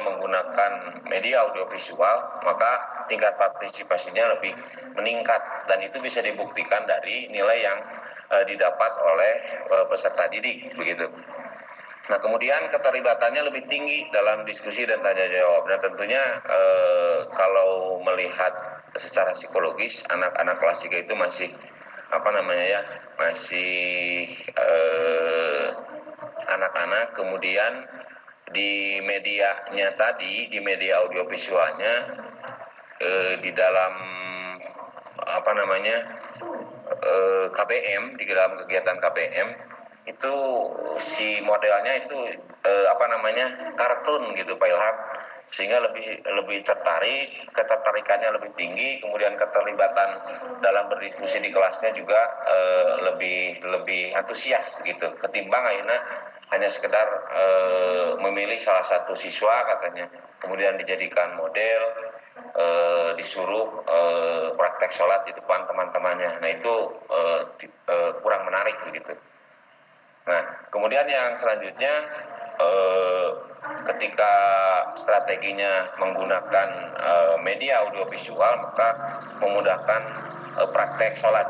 menggunakan media audiovisual, maka tingkat partisipasinya lebih meningkat, dan itu bisa dibuktikan dari nilai yang didapat oleh peserta didik begitu. Nah, kemudian keterlibatannya lebih tinggi dalam diskusi dan tanya jawab. Dan tentunya kalau melihat secara psikologis, anak-anak kelas 3 itu masih anak-anak, kemudian di medianya tadi, di media audiovisualnya, di dalam KBM, di dalam kegiatan KBM itu si modelnya itu kartun gitu Pak Ilham, sehingga lebih tertarik, ketertarikannya lebih tinggi, kemudian keterlibatan dalam berdiskusi di kelasnya juga lebih antusias gitu ketimbang hanya sekedar memilih salah satu siswa katanya, kemudian dijadikan model, disuruh praktek sholat di depan teman-temannya. Nah itu kurang menarik begitu. Nah kemudian yang selanjutnya, ketika strateginya menggunakan media audiovisual, maka memudahkan praktek sholat.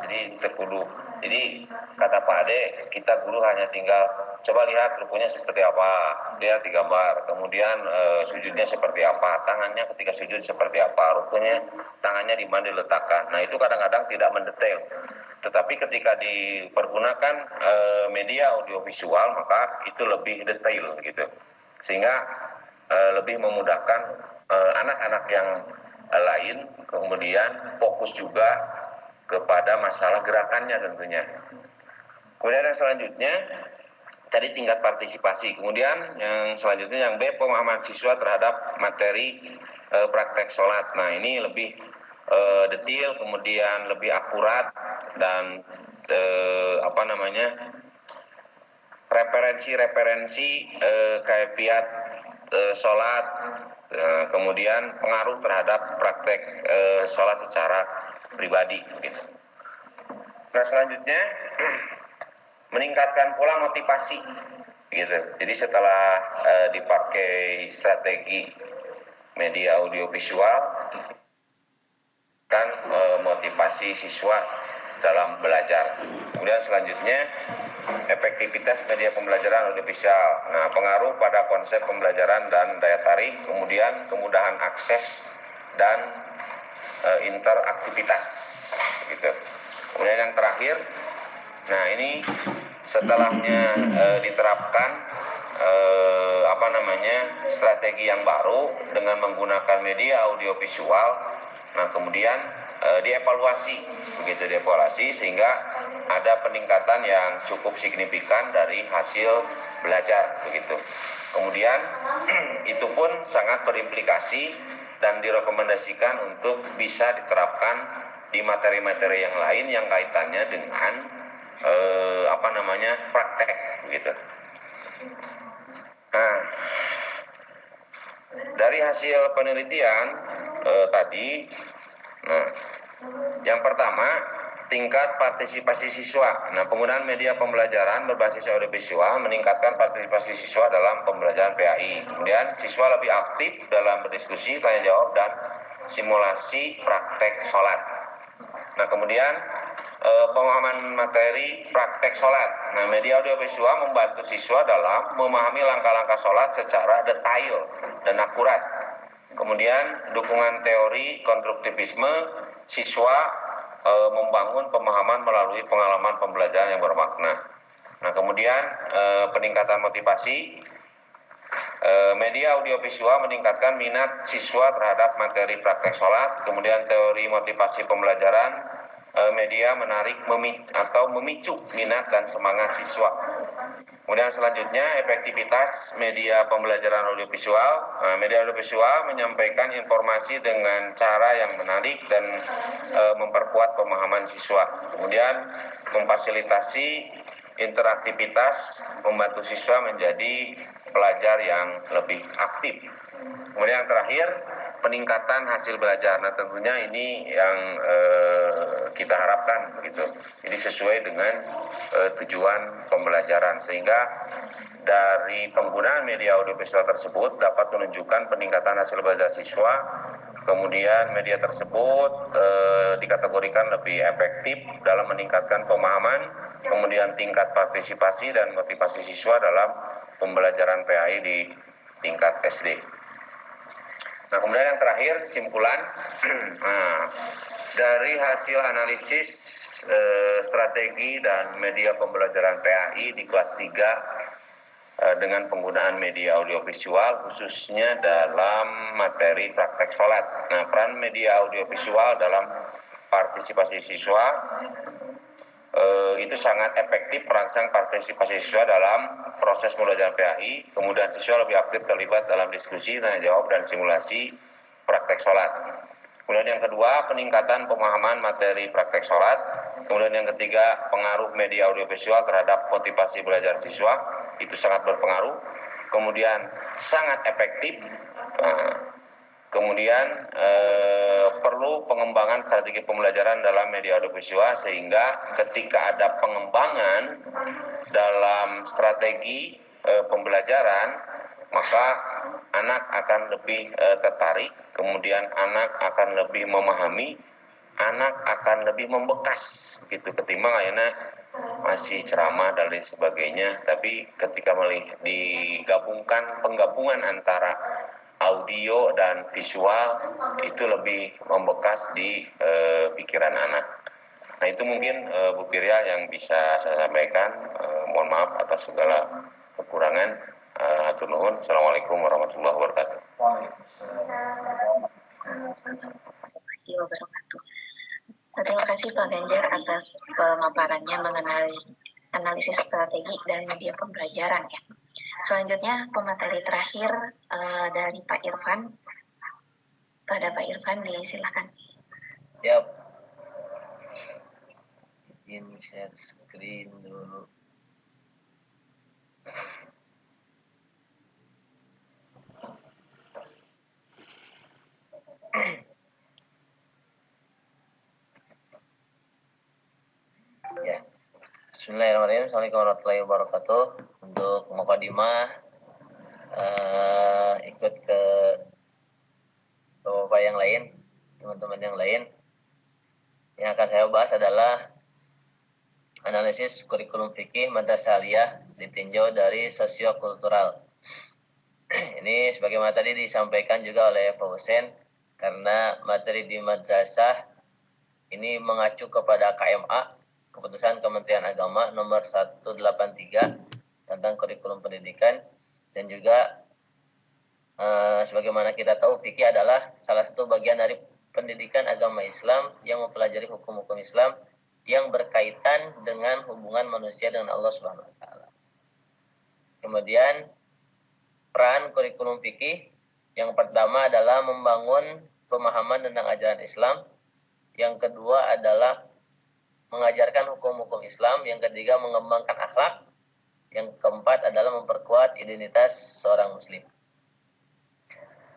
Jadi kata Pak Ade, kita guru hanya tinggal coba lihat rukunya seperti apa, lihat di gambar, kemudian sujudnya seperti apa, tangannya ketika sujud seperti apa, rukunya tangannya di mana diletakkan. Nah itu kadang-kadang tidak mendetail. Tetapi ketika dipergunakan media audiovisual, maka itu lebih detail gitu, sehingga lebih memudahkan anak-anak yang lain kemudian fokus juga kepada masalah gerakannya tentunya. Kemudian yang selanjutnya tadi tingkat partisipasi. Kemudian yang selanjutnya yang B, pemahaman siswa terhadap materi praktek sholat. Nah ini lebih detail, kemudian lebih akurat, dan referensi kaifiat sholat, kemudian pengaruh terhadap praktek sholat secara pribadi gitu. Nah selanjutnya meningkatkan pula motivasi gitu. Jadi setelah dipakai strategi media audiovisual, kan motivasi siswa dalam belajar. Kemudian selanjutnya efektivitas media pembelajaran audiovisual. Nah pengaruh pada konsep pembelajaran dan daya tarik, kemudian kemudahan akses dan interaktivitas gitu. Kemudian yang terakhir, nah ini setelahnya diterapkan strategi yang baru dengan menggunakan media audiovisual. Nah kemudian dievaluasi sehingga ada peningkatan yang cukup signifikan dari hasil belajar begitu. Kemudian itu pun sangat berimplikasi dan direkomendasikan untuk bisa diterapkan di materi-materi yang lain yang kaitannya dengan praktek begitu. Nah, dari hasil penelitian tadi, yang pertama tingkat partisipasi siswa. Nah, penggunaan media pembelajaran berbasis audiovisual meningkatkan partisipasi siswa dalam pembelajaran PAI. Kemudian siswa lebih aktif dalam berdiskusi, tanya jawab, dan simulasi praktek sholat. Nah, kemudian pemahaman materi praktek sholat. Nah, media audiovisual membantu siswa dalam memahami langkah-langkah sholat secara detail dan akurat. Kemudian dukungan teori konstruktivisme, siswa membangun pemahaman melalui pengalaman pembelajaran yang bermakna. Nah, kemudian peningkatan motivasi, media audiovisual meningkatkan minat siswa terhadap materi praktek sholat. Kemudian teori motivasi pembelajaran, media menarik memicu minat dan semangat siswa. Kemudian selanjutnya efektivitas media pembelajaran audiovisual. Nah, media audiovisual menyampaikan informasi dengan cara yang menarik dan memperkuat pemahaman siswa. Kemudian memfasilitasi interaktivitas, membantu siswa menjadi pelajar yang lebih aktif. Kemudian yang terakhir, peningkatan hasil belajar. Nah, tentunya ini yang kita harapkan begitu. Jadi sesuai dengan tujuan pembelajaran, sehingga dari penggunaan media audiovisual tersebut dapat menunjukkan peningkatan hasil belajar siswa. Kemudian media tersebut dikategorikan lebih efektif dalam meningkatkan pemahaman, kemudian tingkat partisipasi dan motivasi siswa dalam pembelajaran PAI di tingkat SD. Nah, kemudian yang terakhir, kesimpulan. Nah, dari hasil analisis strategi dan media pembelajaran PAI di kelas 3 dengan penggunaan media audiovisual khususnya dalam materi praktek sholat. Nah, peran media audiovisual dalam partisipasi siswa itu sangat efektif merangsang partisipasi siswa dalam proses pembelajaran PAI, kemudian siswa lebih aktif terlibat dalam diskusi, tanya jawab, dan simulasi praktek sholat. Kemudian yang kedua, peningkatan pemahaman materi praktek sholat. Kemudian yang ketiga, pengaruh media audiovisual terhadap motivasi belajar siswa, itu sangat berpengaruh. Kemudian sangat efektif. Kemudian perlu pengembangan strategi pembelajaran dalam media audiovisual, sehingga ketika ada pengembangan dalam strategi pembelajaran, maka anak akan lebih tertarik, kemudian anak akan lebih memahami, anak akan lebih membekas gitu ketimbang akhirnya masih ceramah dan lain sebagainya. Tapi ketika digabungkan penggabungan antara audio dan visual, itu lebih membekas di pikiran anak. Nah, itu mungkin Bu Pirya yang bisa saya sampaikan. Mohon maaf atas segala kekurangan. Hatur nuhun. Assalamualaikum warahmatullahi wabarakatuh. Terima kasih Pak Ganjar atas pemaparannya mengenai analisis strategi dan media pembelajaran ya. Selanjutnya pemateri terakhir dari Pak Irfan. Pada Pak Irfan disilakan. Siap. Bikin share screen dulu. Ya. Bismillahirrahmanirrahim. Assalamualaikum warahmatullahi wabarakatuh. Untuk mukadimah ikut ke bapak yang lain, teman-teman yang lain. Yang akan saya bahas adalah analisis kurikulum fikih madrasah aliyah ditinjau dari sosiokultural. Ini sebagaimana tadi disampaikan juga oleh Pak Husein, karena materi di madrasah ini mengacu kepada KMA, Keputusan Kementerian Agama nomor 183 tentang kurikulum pendidikan, dan juga sebagaimana kita tahu fikih adalah salah satu bagian dari pendidikan agama Islam yang mempelajari hukum-hukum Islam yang berkaitan dengan hubungan manusia dengan Allah Subhanahu wa taala. Kemudian peran kurikulum fikih yang pertama adalah membangun pemahaman tentang ajaran Islam, yang kedua adalah mengajarkan hukum-hukum Islam, yang ketiga mengembangkan akhlak, yang keempat adalah memperkuat identitas seorang muslim.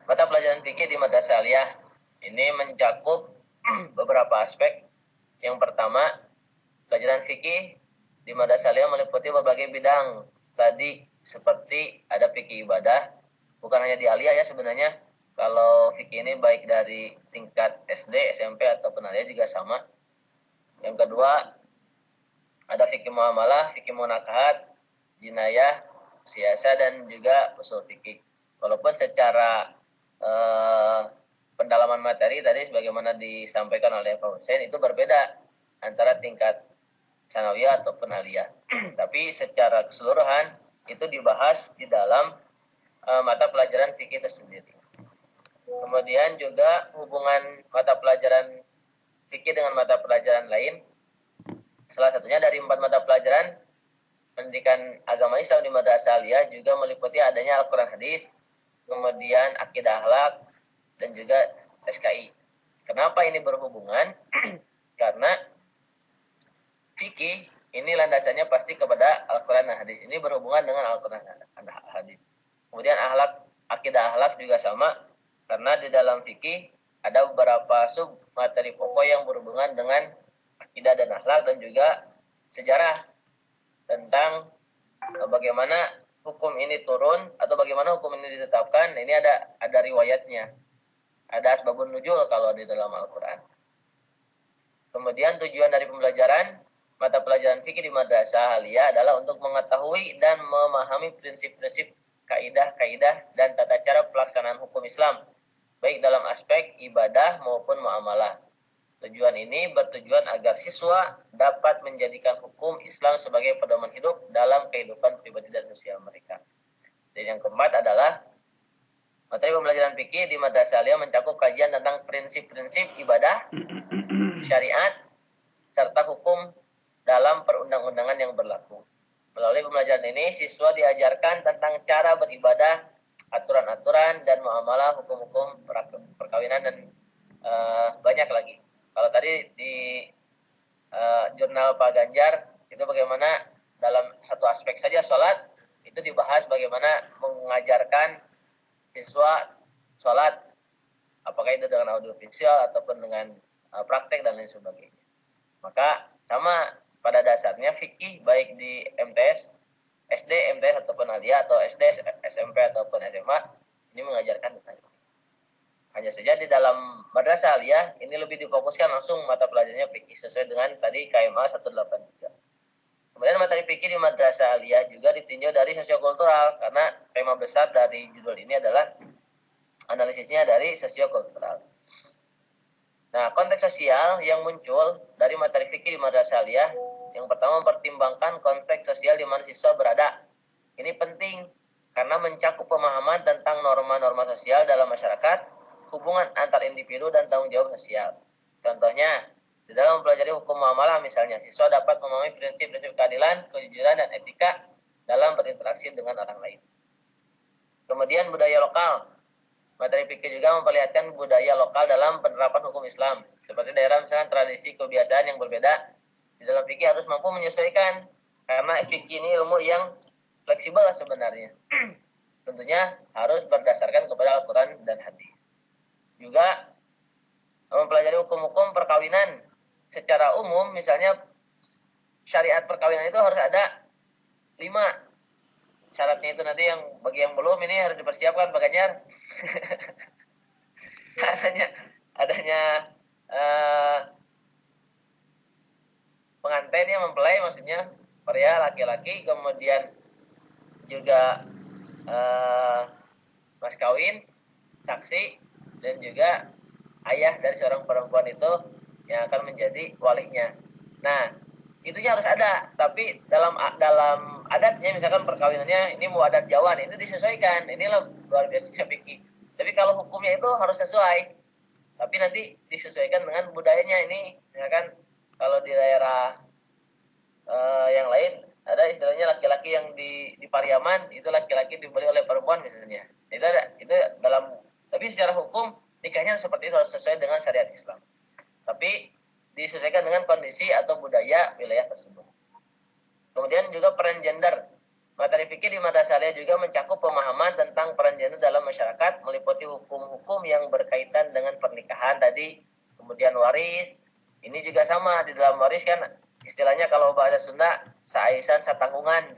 Mata pelajaran fikih di madrasah aliyah ini mencakup beberapa aspek. Yang pertama, pelajaran fikih di madrasah aliyah meliputi berbagai bidang studi, seperti ada fikih ibadah, bukan hanya di aliyah ya sebenarnya. Kalau fikih ini baik dari tingkat SD, SMP ataupun aliyah juga sama. Yang kedua, ada fikih muamalah, fikih munakahat, jinayah, siasa, dan juga usul fikih. Walaupun secara pendalaman materi tadi sebagaimana disampaikan oleh Pak Husein itu berbeda antara tingkat sanawiyah ataupun aliyah. Tapi secara keseluruhan itu dibahas di dalam mata pelajaran fikih tersendiri. Kemudian juga hubungan mata pelajaran fikih dengan mata pelajaran lain. Salah satunya dari 4 mata pelajaran pendidikan agama Islam di madrasah aliyah juga meliputi adanya Al-Quran hadis, kemudian akidah akhlak, dan juga SKI. Kenapa ini berhubungan? Karena fikih ini landasannya pasti kepada Al-Quran dan hadis. Ini berhubungan dengan Al-Quran dan hadis. Kemudian akhlak, akidah akhlak juga sama, karena di dalam fikih ada beberapa sub materi pokok yang berhubungan dengan akidah dan akhlak, dan juga sejarah tentang bagaimana hukum ini turun atau bagaimana hukum ini ditetapkan. Ini ada riwayatnya, ada asbabun nuzul kalau di dalam Al-Quran. Kemudian tujuan dari pembelajaran mata pelajaran fikih di madrasah aliyah adalah untuk mengetahui dan memahami prinsip-prinsip, kaidah-kaidah, dan tata cara pelaksanaan hukum Islam, baik dalam aspek ibadah maupun muamalah. Tujuan ini bertujuan agar siswa dapat menjadikan hukum Islam sebagai pedoman hidup dalam kehidupan pribadi dan sosial mereka. Dan yang keempat adalah materi pembelajaran fikih di Madrasah Aliyah mencakup kajian tentang prinsip-prinsip ibadah, syariat, serta hukum dalam perundang-undangan yang berlaku. Melalui pembelajaran ini, siswa diajarkan tentang cara beribadah, aturan-aturan, dan muamalah hukum-hukum perkawinan, dan banyak lagi. Kalau tadi di jurnal Pak Ganjar, itu bagaimana dalam satu aspek saja sholat, itu dibahas bagaimana mengajarkan siswa sholat, apakah itu dengan audiovisual ataupun dengan praktek dan lain sebagainya. Maka sama pada dasarnya fikih baik di MTS, SD, MTS ataupun Aliyah, atau SD, SMP ataupun SMA, ini mengajarkan tentang ini. Hanya saja di dalam Madrasah Aliyah ini lebih difokuskan langsung mata pelajarannya fikih sesuai dengan tadi KMA 183. Kemudian materi fikih di Madrasah Aliyah juga ditinjau dari sosiokultural, karena tema besar dari judul ini adalah analisisnya dari sosiokultural. Nah, konteks sosial yang muncul dari materi fikih di Madrasah Aliyah, yang pertama mempertimbangkan konteks sosial di mana siswa berada. Ini penting karena mencakup pemahaman tentang norma-norma sosial dalam masyarakat, hubungan antar individu, dan tanggung jawab sosial. Contohnya, di dalam mempelajari hukum muamalah misalnya, siswa dapat memahami prinsip-prinsip keadilan, kejujuran, dan etika dalam berinteraksi dengan orang lain. Kemudian budaya lokal. Materi fikih juga memperlihatkan budaya lokal dalam penerapan hukum Islam. Seperti daerah misalnya tradisi kebiasaan yang berbeda, di dalam fikih harus mampu menyesuaikan. Karena fikih ini ilmu yang fleksibel sebenarnya. Tentunya harus berdasarkan kepada Al-Quran dan hadis. Juga mempelajari hukum-hukum perkawinan. Secara umum misalnya syariat perkawinan itu harus ada 5 syaratnya. Itu nanti yang bagi yang belum ini harus dipersiapkan Pak Ganjar. adanya pengantin yang mempelai, maksudnya pria laki-laki, kemudian juga mas kawin, saksi, dan juga ayah dari seorang perempuan itu yang akan menjadi walinya. Nah, itunya harus ada. Tapi dalam adatnya, misalkan perkawinannya ini mau adat Jawa, itu disesuaikan. Inilah luar biasa fikih. Tapi kalau hukumnya itu harus sesuai. Tapi nanti disesuaikan dengan budayanya. Ini misalkan kalau di daerah yang lain ada istilahnya laki-laki yang di Pariaman, itu laki-laki dibeli oleh perempuan misalnya. Itu dalam, tapi secara hukum nikahnya seperti itu, harus sesuai dengan syariat Islam. Tapi disesuaikan dengan kondisi atau budaya wilayah tersebut. Kemudian juga peran gender. Materi fikih di Madrasah Aliyah juga mencakup pemahaman tentang peran gender dalam masyarakat, meliputi hukum-hukum yang berkaitan dengan pernikahan tadi, kemudian waris. Ini juga sama, di dalam waris kan istilahnya kalau bahasa Sunda saaisan satanggungan.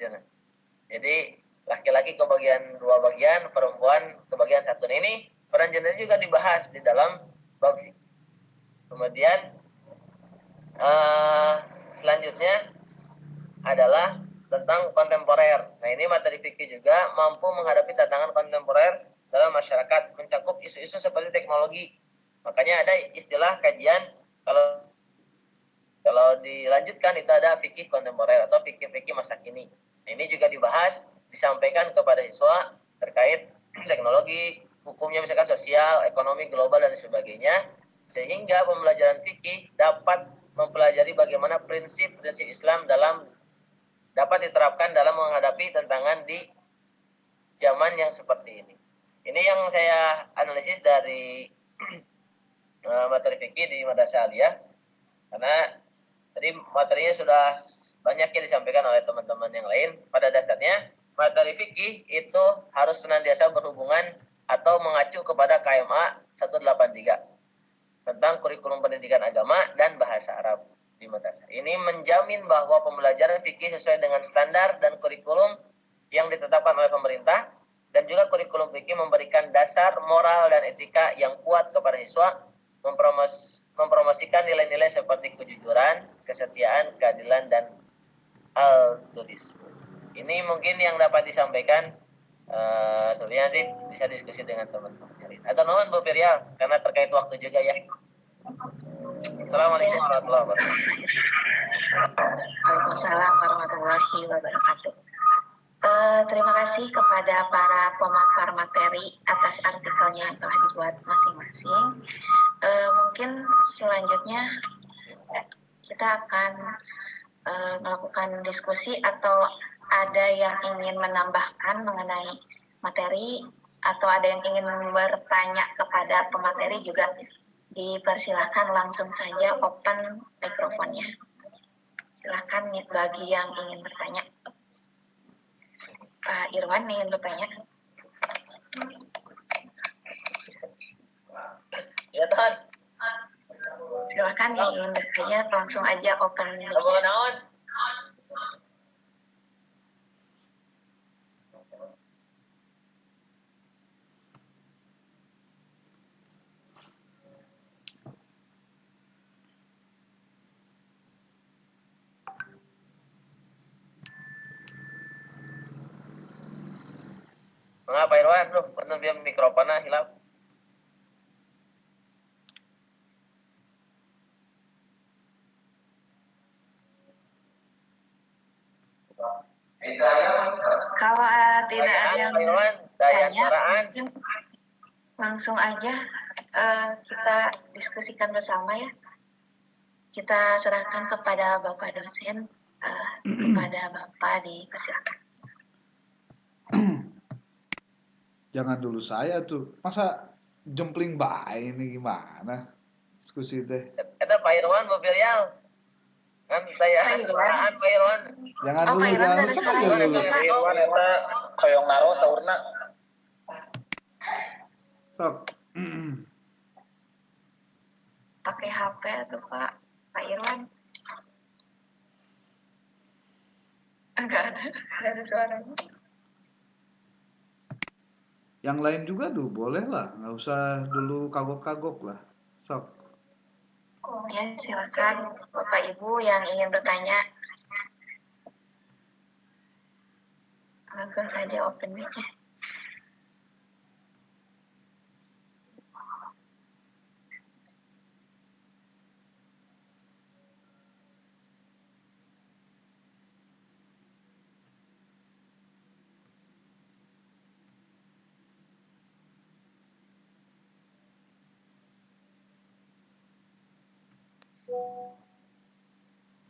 Jadi laki-laki kebagian 2 bagian, perempuan kebagian 1. Nah, ini peran gender juga dibahas di dalam bab fikih. Kemudian selanjutnya adalah tentang kontemporer. Nah, ini materi fikih juga mampu menghadapi tantangan kontemporer dalam masyarakat, mencakup isu-isu seperti teknologi. Makanya ada istilah kajian, kalau dilanjutkan itu ada fikih kontemporer atau fikih masa kini. Nah, ini juga dibahas, disampaikan kepada siswa terkait teknologi, hukumnya misalkan sosial, ekonomi, global, dan sebagainya. Sehingga pembelajaran fikih dapat mempelajari bagaimana prinsip-prinsip Islam dapat diterapkan dalam menghadapi tantangan di zaman yang seperti ini. Ini yang saya analisis dari materi fikih di Madrasah Aliyah, karena tadi materinya sudah banyak yang disampaikan oleh teman-teman yang lain. Pada dasarnya materi fikih itu harus senantiasa berhubungan atau mengacu kepada KMA 183 tentang kurikulum pendidikan agama dan bahasa Arab di madrasah. Ini menjamin bahwa pembelajaran fikih sesuai dengan standar dan kurikulum yang ditetapkan oleh pemerintah, dan juga kurikulum fikih memberikan dasar moral dan etika yang kuat kepada siswa, mempromosikan nilai-nilai seperti kejujuran, kesetiaan, keadilan, dan altruisme. Ini mungkin yang dapat disampaikan. Selanjutnya nanti bisa diskusi dengan teman-teman. Atau nuhun Bu Firya, karena terkait waktu juga ya. Assalamualaikum warahmatullahi wabarakatuh. Waalaikumsalam warahmatullahi wabarakatuh. Terima kasih kepada para pemapar materi atas artikelnya yang telah dibuat masing-masing. Mungkin selanjutnya kita akan melakukan diskusi atau ada yang ingin menambahkan mengenai materi atau ada yang ingin bertanya kepada pemateri juga dipersilahkan langsung saja open mikrofonnya. Silakan bagi yang ingin bertanya. Pak Irwan ingin bertanya. Ya Tuhan. Silakan yang ingin bertanya langsung aja open mic. Mengapa Irwan? Loh, bener dia mikrofonnya hilang. Kalau tidak ada yang bertanya, mungkin langsung aja kita diskusikan bersama ya. Kita serahkan kepada Bapak dosen, kepada Bapak dipersilakan. Jangan dulu saya tuh. Masa jempling bae ini gimana? Diskusi teh. Ada Pak Irwan Bopirial. Kan saya suaraan Pak Irwan. Jangan dulu, jangan rusak aja dulu. Irwan eta koyong naro saurna. Sok. Pakai HP atau Pak Irwan? Enggak ada suaranya. Yang lain juga dulu boleh lah, nggak usah dulu kagok-kagok lah. Sok. Ya, silakan Bapak Ibu yang ingin bertanya. Langsung saja open mic-nya.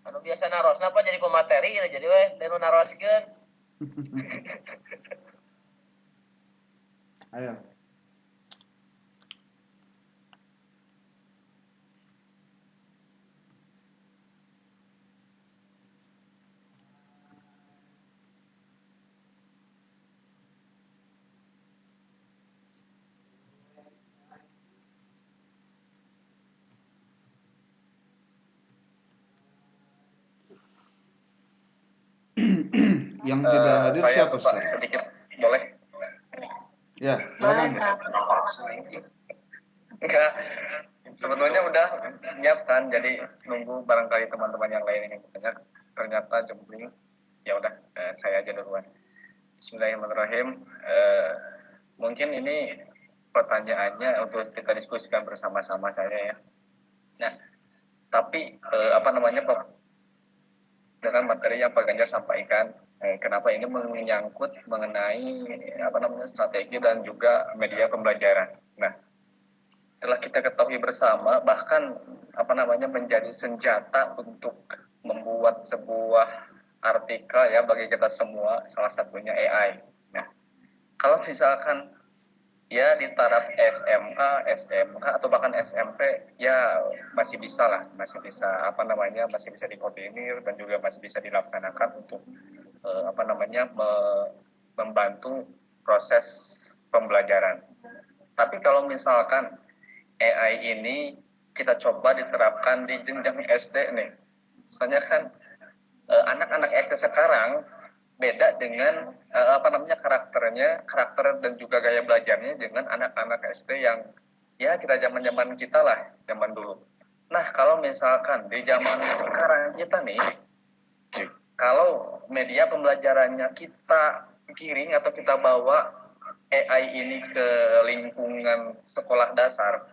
Anu biasa narosna apa jadi pemateri jadi weh teu naroskeun. Ayo. Yang tidak hadir siapa sekarang? Sedikit boleh? Ya, silakan. Enggak. Sebetulnya udah nyiapkan, jadi nunggu barangkali teman-teman yang lain yang bertanya. Ternyata jempling. Ya udah, saya aja duluan. Bismillahirrahmanirrahim. Mungkin ini pertanyaannya untuk kita diskusikan bersama-sama saya ya. Nah, tapi dengan materi yang Pak Ganjar sampaikan, kenapa ini menyangkut mengenai strategi dan juga media pembelajaran. Nah, telah kita ketahui bersama bahkan menjadi senjata untuk membuat sebuah artikel ya bagi kita semua, salah satunya AI. Nah, kalau misalkan ya di taraf SMA, SMK atau bahkan SMP ya masih bisa masih bisa dikoordinir dan juga masih bisa dilaksanakan untuk membantu proses pembelajaran. Tapi kalau misalkan AI ini kita coba diterapkan di jenjang SD nih, soalnya kan anak-anak SD sekarang beda dengan karakter dan juga gaya belajarnya dengan anak-anak SD yang ya kita zaman kita lah, zaman dulu. Nah, kalau misalkan di zaman sekarang kita nih, kalau media pembelajarannya kita giring atau kita bawa AI ini ke lingkungan sekolah dasar,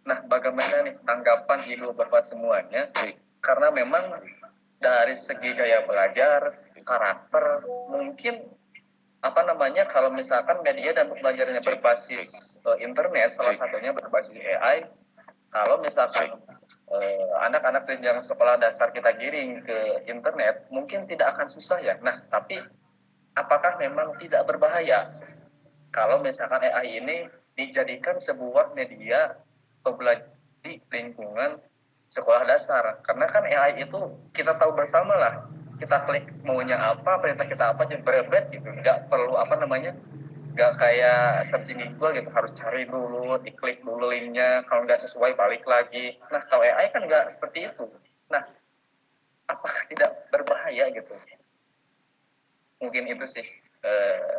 nah bagaimana nih tanggapan Ibu Bapak semuanya? Karena memang dari segi gaya belajar, karakter. Mungkin apa namanya, kalau misalkan media dan pembelajarannya berbasis internet, salah satunya berbasis AI, kalau misalkan anak-anak jenjang sekolah dasar kita giring ke internet, mungkin tidak akan susah ya. Nah, tapi apakah memang tidak berbahaya kalau misalkan AI ini dijadikan sebuah media pembelajaran di lingkungan sekolah dasar? Karena kan AI itu kita tahu bersama lah, kita klik maunya apa, perintah kita apa, jebret gitu, nggak perlu apa namanya, nggak kayak searching di Google gitu, harus cari dulu, diklik dulu linknya, kalau nggak sesuai balik lagi. Nah, kalau AI kan nggak seperti itu. Nah, apakah tidak berbahaya gitu? Mungkin itu sih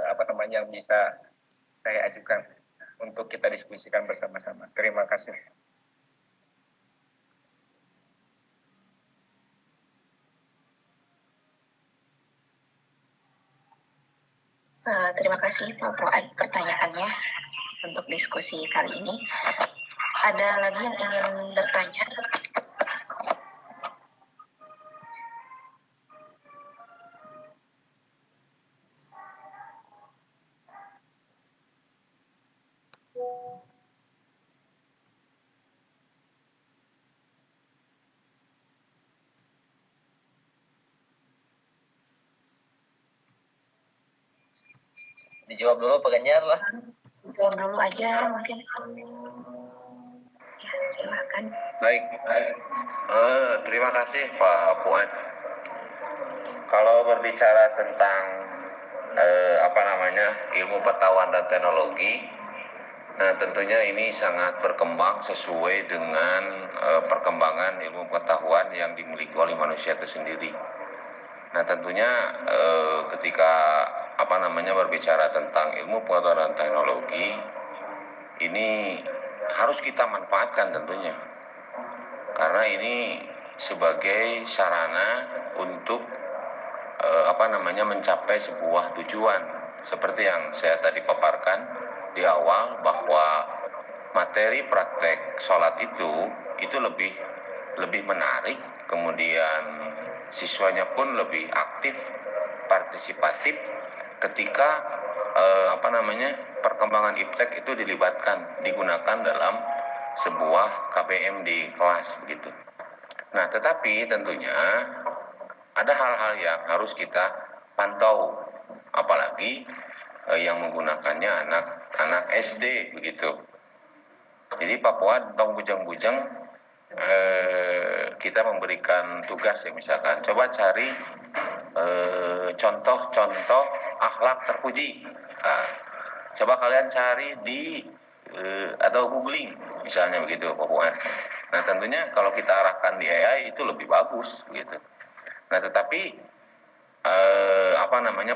apa namanya yang bisa saya ajukan untuk kita diskusikan bersama-sama. Terima kasih. Terima kasih Pak Fuad pertanyaannya untuk diskusi kali ini. Ada lagi yang ingin bertanya? Dijawab dulu Pak Ganjar lah. Jawab dulu aja mungkin. Ya, silakan. Baik, terima kasih Pak Fuad. Kalau berbicara tentang ilmu pengetahuan dan teknologi, nah tentunya ini sangat berkembang sesuai dengan perkembangan ilmu pengetahuan yang dimiliki oleh manusia itu sendiri. Nah tentunya ketika berbicara tentang ilmu pengetahuan dan teknologi, ini harus kita manfaatkan tentunya, karena ini sebagai sarana untuk mencapai sebuah tujuan, seperti yang saya tadi paparkan di awal, bahwa materi praktek sholat itu lebih menarik, kemudian siswanya pun lebih aktif, partisipatif ketika perkembangan iptek itu digunakan dalam sebuah KBM di kelas begitu. Nah, tetapi tentunya ada hal-hal yang harus kita pantau, apalagi yang menggunakannya anak-anak SD begitu. Jadi Pak Fuad, tong bujang-bujang kita memberikan tugas ya, misalkan coba cari contoh-contoh akhlak terpuji. Nah, coba kalian cari di atau googling misalnya begitu Pak Fuad. Nah tentunya kalau kita arahkan di AI itu lebih bagus begitu. Nah tetapi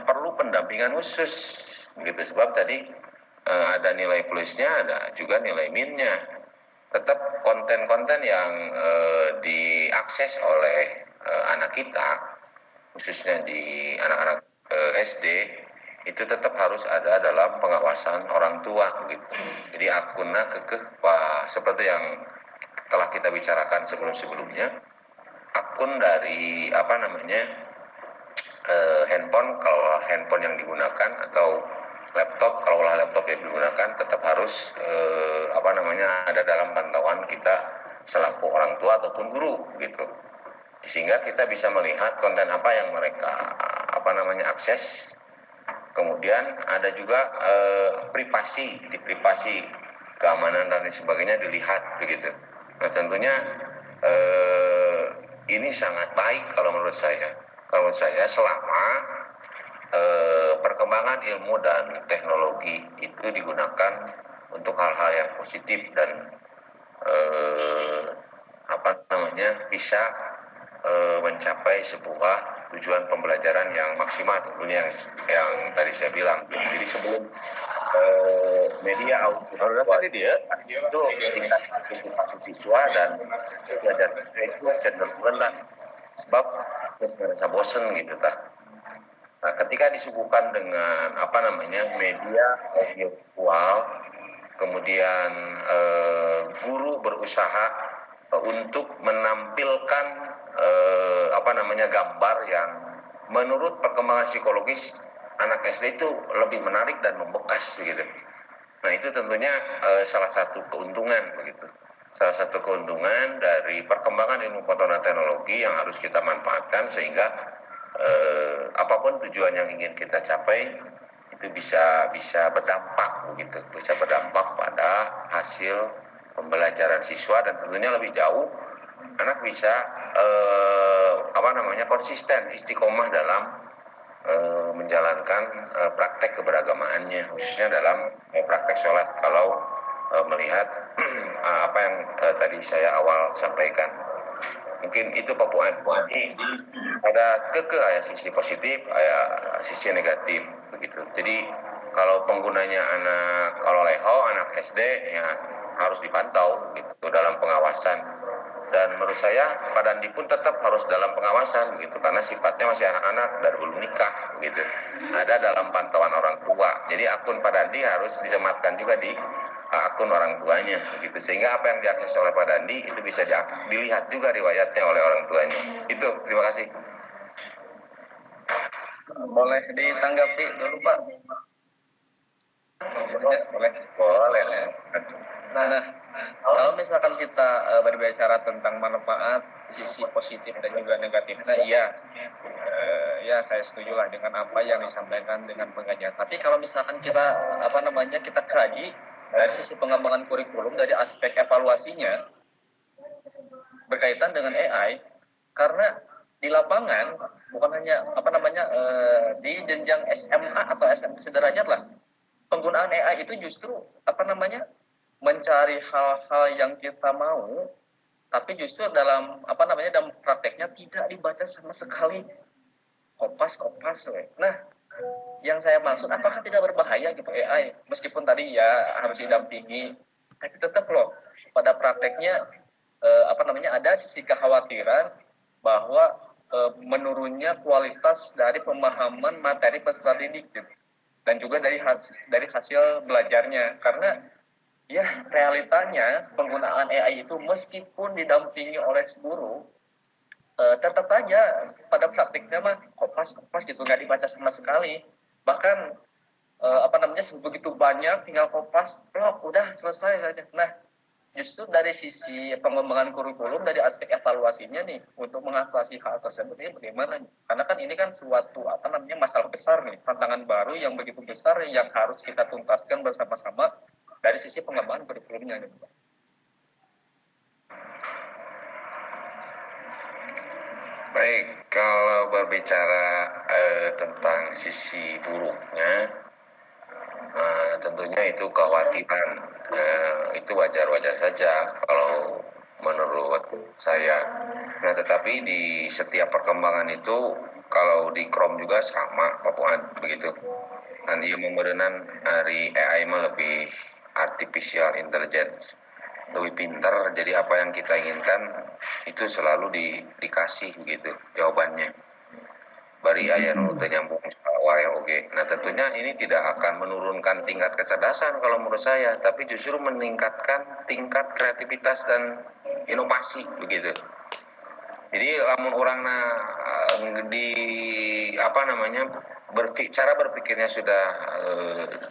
perlu pendampingan khusus begitu, sebab tadi ada nilai plusnya, ada juga nilai minusnya. Tetap konten-konten yang diakses oleh anak kita, khususnya di anak-anak SD, itu tetap harus ada dalam pengawasan orang tua gitu. Jadi akunna seperti yang telah kita bicarakan sebelum-sebelumnya, akun dari handphone, kalau handphone yang digunakan, atau laptop, kalau laptop yang digunakan, tetap harus ada dalam pantauan kita selaku orang tua ataupun guru gitu, sehingga kita bisa melihat konten apa yang mereka akses. Kemudian ada juga privasi keamanan dan sebagainya dilihat begitu. Nah tentunya ini sangat baik kalau menurut saya selama perkembangan ilmu dan teknologi itu digunakan untuk hal-hal yang positif dan bisa mencapai sebuah tujuan pembelajaran yang maksimal, tentunya yang tadi saya bilang. Jadi sebelum media audio itu tingkat partisipasi siswa dan belajar itu cenderung rendah, sebab merasa bosen gitu Nah, ketika disuguhkan dengan media audiovisual, kemudian guru berusaha untuk menampilkan gambar yang menurut perkembangan psikologis anak SD itu lebih menarik dan membekas begitu. Nah itu tentunya salah satu keuntungan begitu. Salah satu keuntungan dari perkembangan ilmu pengetahuan teknologi yang harus kita manfaatkan sehingga apapun tujuan yang ingin kita capai itu bisa berdampak begitu, bisa berdampak pada hasil pembelajaran siswa dan tentunya lebih jauh anak bisa konsisten istiqomah dalam menjalankan praktek keberagamaannya khususnya dalam praktek sholat kalau melihat apa yang tadi saya awal sampaikan. Mungkin itu Pak Puan. Ada ada sisi positif, ada sisi negatif begitu. Jadi kalau penggunanya kalau leho anak SD ya harus dipantau gitu dalam pengawasan. Dan menurut saya Pak Dandi pun tetap harus dalam pengawasan gitu karena sifatnya masih anak-anak dan belum nikah gitu. Ada dalam pantauan orang tua. Jadi akun Pak Dandi harus disematkan juga di akun orang tuanya gitu sehingga apa yang diakses oleh Pak Dandi itu bisa dilihat juga riwayatnya oleh orang tuanya. Itu terima kasih. Boleh ditanggapi dulu Pak? Boleh. Nah, kalau misalkan kita berbicara tentang manfaat, sisi positif dan juga negatifnya, ya saya setuju lah dengan apa yang disampaikan dengan pengajar. Tapi kalau misalkan kita kita kaji dari sisi pengembangan kurikulum dari aspek evaluasinya berkaitan dengan AI, karena di lapangan bukan hanya di jenjang SMA atau SMP sederajat lah, penggunaan AI itu justru mencari hal-hal yang kita mau, tapi justru dalam dalam prakteknya tidak dibaca sama sekali, kopas. Nah, yang saya maksud apakah tidak berbahaya gitu AI, meskipun tadi ya harus didampingi, tapi tetap loh pada prakteknya ada sisi kekhawatiran bahwa menurunnya kualitas dari pemahaman materi peserta didik gitu. Dan juga dari hasil belajarnya, karena ya realitanya penggunaan AI itu meskipun didampingi oleh guru tetap aja pada praktiknya mah kopas gitu, nggak dibaca sama sekali, bahkan begitu banyak tinggal kopas blok udah selesai saja. Nah justru dari sisi pengembangan kurikulum dari aspek evaluasinya nih untuk mengatasi hal tersebut ini bagaimana? Karena kan ini kan suatu masalah besar nih, tantangan baru yang begitu besar yang harus kita tuntaskan bersama-sama dari sisi pengembangan kurikulumnya gitu. Baik, kalau berbicara tentang sisi buruknya, tentunya itu kekhawatiran, itu wajar-wajar saja kalau menurut saya. Nah, tetapi di setiap perkembangan itu, kalau di Chrome juga sama, Pak Puan, begitu. Dan ilmu modernan dari AI lebih artificial intelligence, lebih pintar, jadi apa yang kita inginkan itu selalu dikasih begitu jawabannya. Bari ayah nu nyambung wae oge. Nah tentunya ini tidak akan menurunkan tingkat kecerdasan kalau menurut saya, tapi justru meningkatkan tingkat kreativitas dan inovasi begitu. Jadi lamun orang cara berpikirnya sudah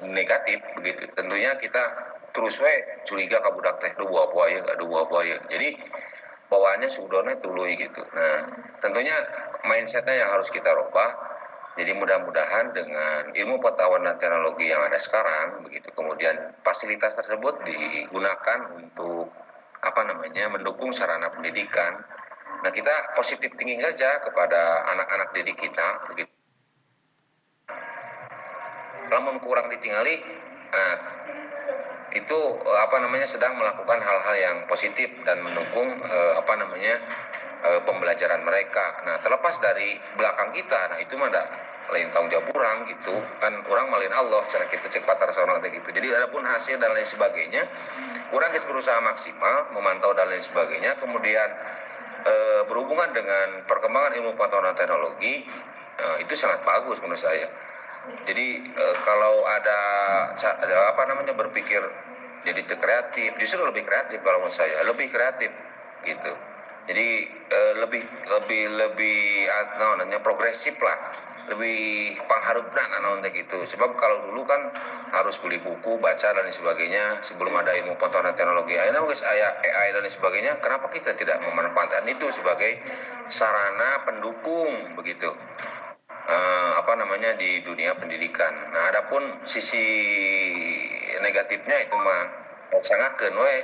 negatif begitu, tentunya kita terus curiga ka budak teh dua buaya. Jadi bawaannya sudahnya tuluy gitu. Nah tentunya mindsetnya yang harus kita rubah. Jadi mudah-mudahan dengan ilmu pengetahuan dan teknologi yang ada sekarang begitu, kemudian fasilitas tersebut digunakan untuk mendukung sarana pendidikan. Nah kita positif thinking saja kepada anak-anak didik kita begitu. Lamun kurang ditinggali, itu sedang melakukan hal-hal yang positif dan mendukung pembelajaran mereka. Nah terlepas dari belakang kita, nah itu mah lain tanggung jawab orang gitu kan, orang malin Allah cara kita cek patar seorang gitu. Jadi adapun hasil dan lain sebagainya, orang harus berusaha maksimal memantau dan lain sebagainya. Kemudian berhubungan dengan perkembangan ilmu pengetahuan teknologi, itu sangat bagus menurut saya. Jadi kalau ada berpikir jadi kreatif, justru lebih kreatif kalau menurut saya, lebih kreatif gitu. Jadi lebih namanya progresif lah, lebih pangharupna naon gitu. Sebab kalau dulu kan harus beli buku, baca dan sebagainya sebelum ada ilmu pengetahuan teknologi. Akhirnya guys AI dan sebagainya. Kenapa kita tidak memanfaatkan itu sebagai sarana pendukung begitu? Di dunia pendidikan. Nah, adapun sisi negatifnya itu mah sangatkeun we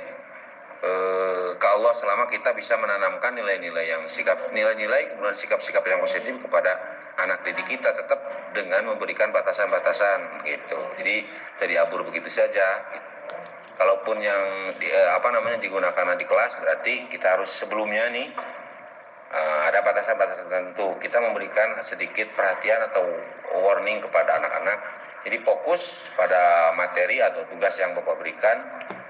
ke Allah selama kita bisa menanamkan nilai-nilai kemudian sikap-sikap yang positif kepada anak didik kita, tetap dengan memberikan batasan-batasan gitu. Jadi dari abur begitu saja. Kalaupun yang digunakan di kelas, berarti kita harus sebelumnya nih ada batasan-batasan tertentu. Kita memberikan sedikit perhatian atau warning kepada anak-anak. Jadi fokus pada materi atau tugas yang Bapak berikan.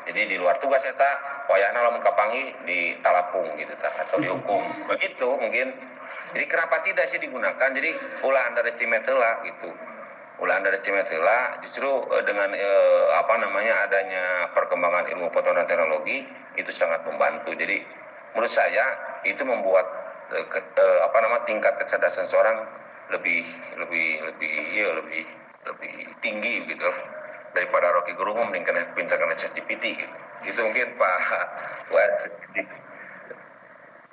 Jadi di luar tugas eta wayahna lamun kapangi ditalapung gitu atau dihukum. Begitu mungkin. Jadi kenapa tidak sih digunakan? Jadi ulah underestimate lah gitu. Ulah underestimate lah justru dengan adanya perkembangan ilmu pengetahuan teknologi itu sangat membantu. Jadi menurut saya itu membuat tingkat kecerdasan seorang lebih tinggi gitu daripada Rocky Gerung mending pintar kena ChatGPT gitu. Itu mungkin Pak Wan.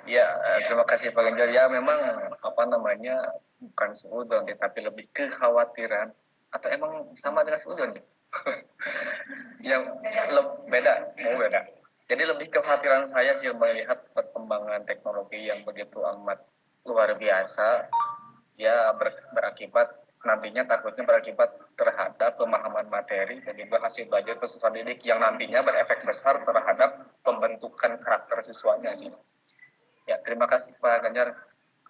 Ya, terima kasih Pak Ganjar. Ya, memang bukan seudon, tapi lebih kekhawatiran atau emang sama dengan seudon yang beda. Jadi lebih kekhawatiran saya sih melihat perkembangan teknologi yang begitu amat luar biasa, ya berakibat nantinya takutnya berakibat terhadap pemahaman materi dan juga hasil belajar peserta didik yang nantinya berefek besar terhadap pembentukan karakter siswanya sih. Ya, terima kasih Pak Ganjar.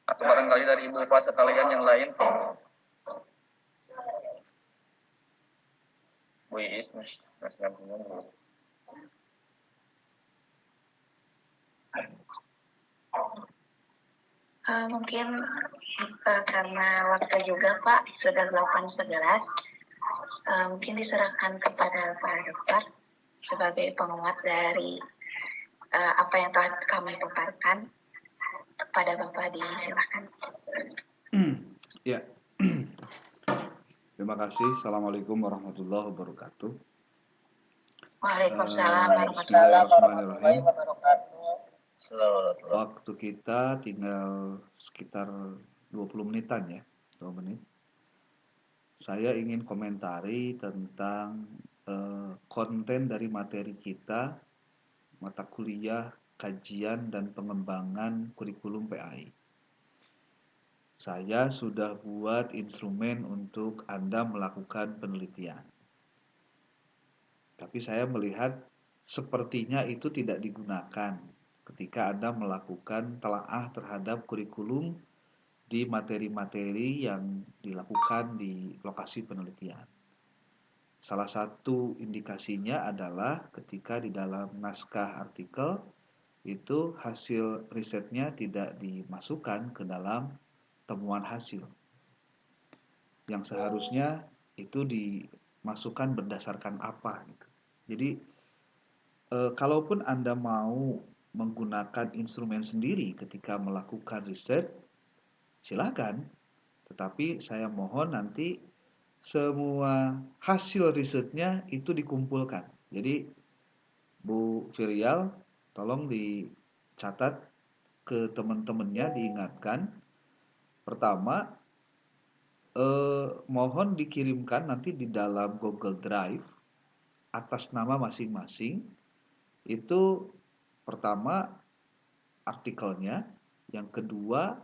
Atau barangkali dari Ibu Pak sekalian yang lain. Bu Iis, mungkin karena waktu juga Pak sudah 8:11, mungkin diserahkan kepada Pak Dokter sebagai penguat dari apa yang telah kami paparkan. Kepada Bapak disilakan. Ya. Terima kasih. Assalamualaikum warahmatullahi wabarakatuh. Waalaikumsalam Bismillahirrahmanirrahim. Waktu kita tinggal sekitar 20 menitan ya, 2 menit. Saya ingin komentari tentang konten dari materi kita, mata kuliah, kajian dan pengembangan kurikulum PAI. Saya sudah buat instrumen untuk Anda melakukan penelitian. Tapi saya melihat sepertinya itu tidak digunakan ketika Anda melakukan telaah terhadap kurikulum di materi-materi yang dilakukan di lokasi penelitian. Salah satu indikasinya adalah ketika di dalam naskah artikel itu hasil risetnya tidak dimasukkan ke dalam temuan hasil. Yang seharusnya itu dimasukkan berdasarkan apa gitu. Jadi kalaupun Anda mau menggunakan instrumen sendiri ketika melakukan riset, silakan. Tetapi saya mohon nanti semua hasil risetnya itu dikumpulkan. Jadi Bu Firial, tolong dicatat ke teman-temannya, diingatkan. Pertama, mohon dikirimkan nanti di dalam Google Drive atas nama masing-masing. Itu pertama artikelnya, yang kedua